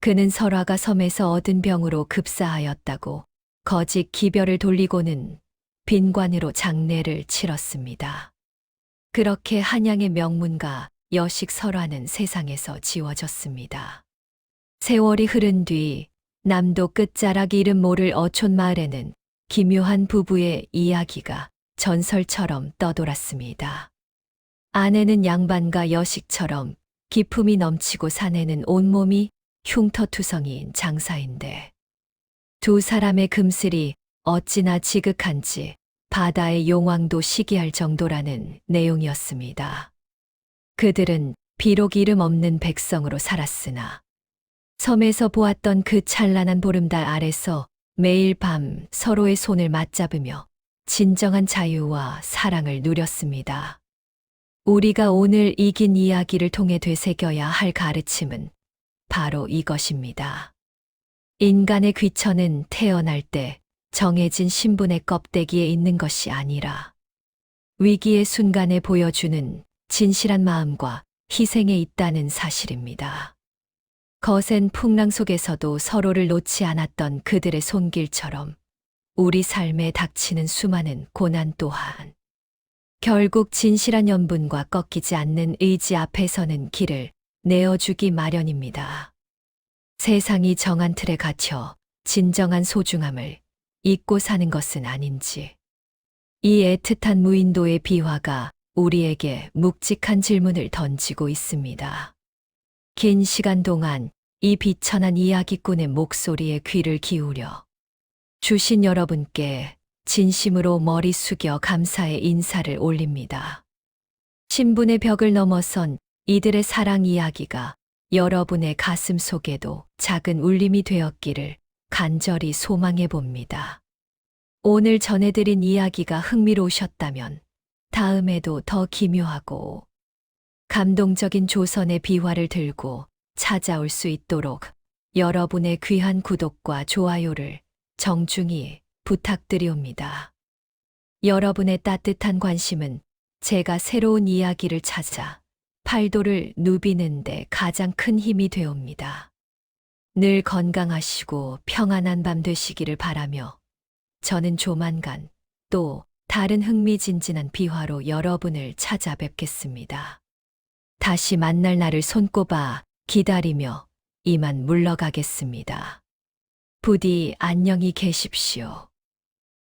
그는 설화가 섬에서 얻은 병으로 급사하였다고 거짓 기별을 돌리고는 빈관으로 장례를 치렀습니다. 그렇게 한양의 명문가 여식 설화는 세상에서 지워졌습니다. 세월이 흐른 뒤 남도 끝자락 이름 모를 어촌 마을에는 기묘한 부부의 이야기가 전설처럼 떠돌았습니다. 아내는 양반과 여식처럼 기품이 넘치고 사내는 온몸이 흉터투성이인 장사인데 두 사람의 금슬이 어찌나 지극한지 바다의 용왕도 시기할 정도라는 내용이었습니다. 그들은 비록 이름 없는 백성으로 살았으나 섬에서 보았던 그 찬란한 보름달 아래서 매일 밤 서로의 손을 맞잡으며 진정한 자유와 사랑을 누렸습니다. 우리가 오늘 이긴 이야기를 통해 되새겨야 할 가르침은 바로 이것입니다. 인간의 귀천은 태어날 때 정해진 신분의 껍데기에 있는 것이 아니라 위기의 순간에 보여주는 진실한 마음과 희생에 있다는 사실입니다. 거센 풍랑 속에서도 서로를 놓지 않았던 그들의 손길처럼 우리 삶에 닥치는 수많은 고난 또한 결국 진실한 연분과 꺾이지 않는 의지 앞에서는 길을 내어주기 마련입니다. 세상이 정한 틀에 갇혀 진정한 소중함을 잊고 사는 것은 아닌지. 이 애틋한 무인도의 비화가 우리에게 묵직한 질문을 던지고 있습니다. 긴 시간 동안 이 비천한 이야기꾼의 목소리에 귀를 기울여 주신 여러분께 진심으로 머리 숙여 감사의 인사를 올립니다. 신분의 벽을 넘어선 이들의 사랑 이야기가 여러분의 가슴 속에도 작은 울림이 되었기를 간절히 소망해 봅니다. 오늘 전해드린 이야기가 흥미로우셨다면 다음에도 더 기묘하고 감동적인 조선의 비화를 들고 찾아올 수 있도록 여러분의 귀한 구독과 좋아요를 정중히 부탁드리옵니다. 여러분의 따뜻한 관심은 제가 새로운 이야기를 찾아 팔도를 누비는 데 가장 큰 힘이 되옵니다. 늘 건강하시고 평안한 밤 되시기를 바라며 저는 조만간 또 다른 흥미진진한 비화로 여러분을 찾아뵙겠습니다. 다시 만날 날을 손꼽아 기다리며 이만 물러가겠습니다. 부디 안녕히 계십시오.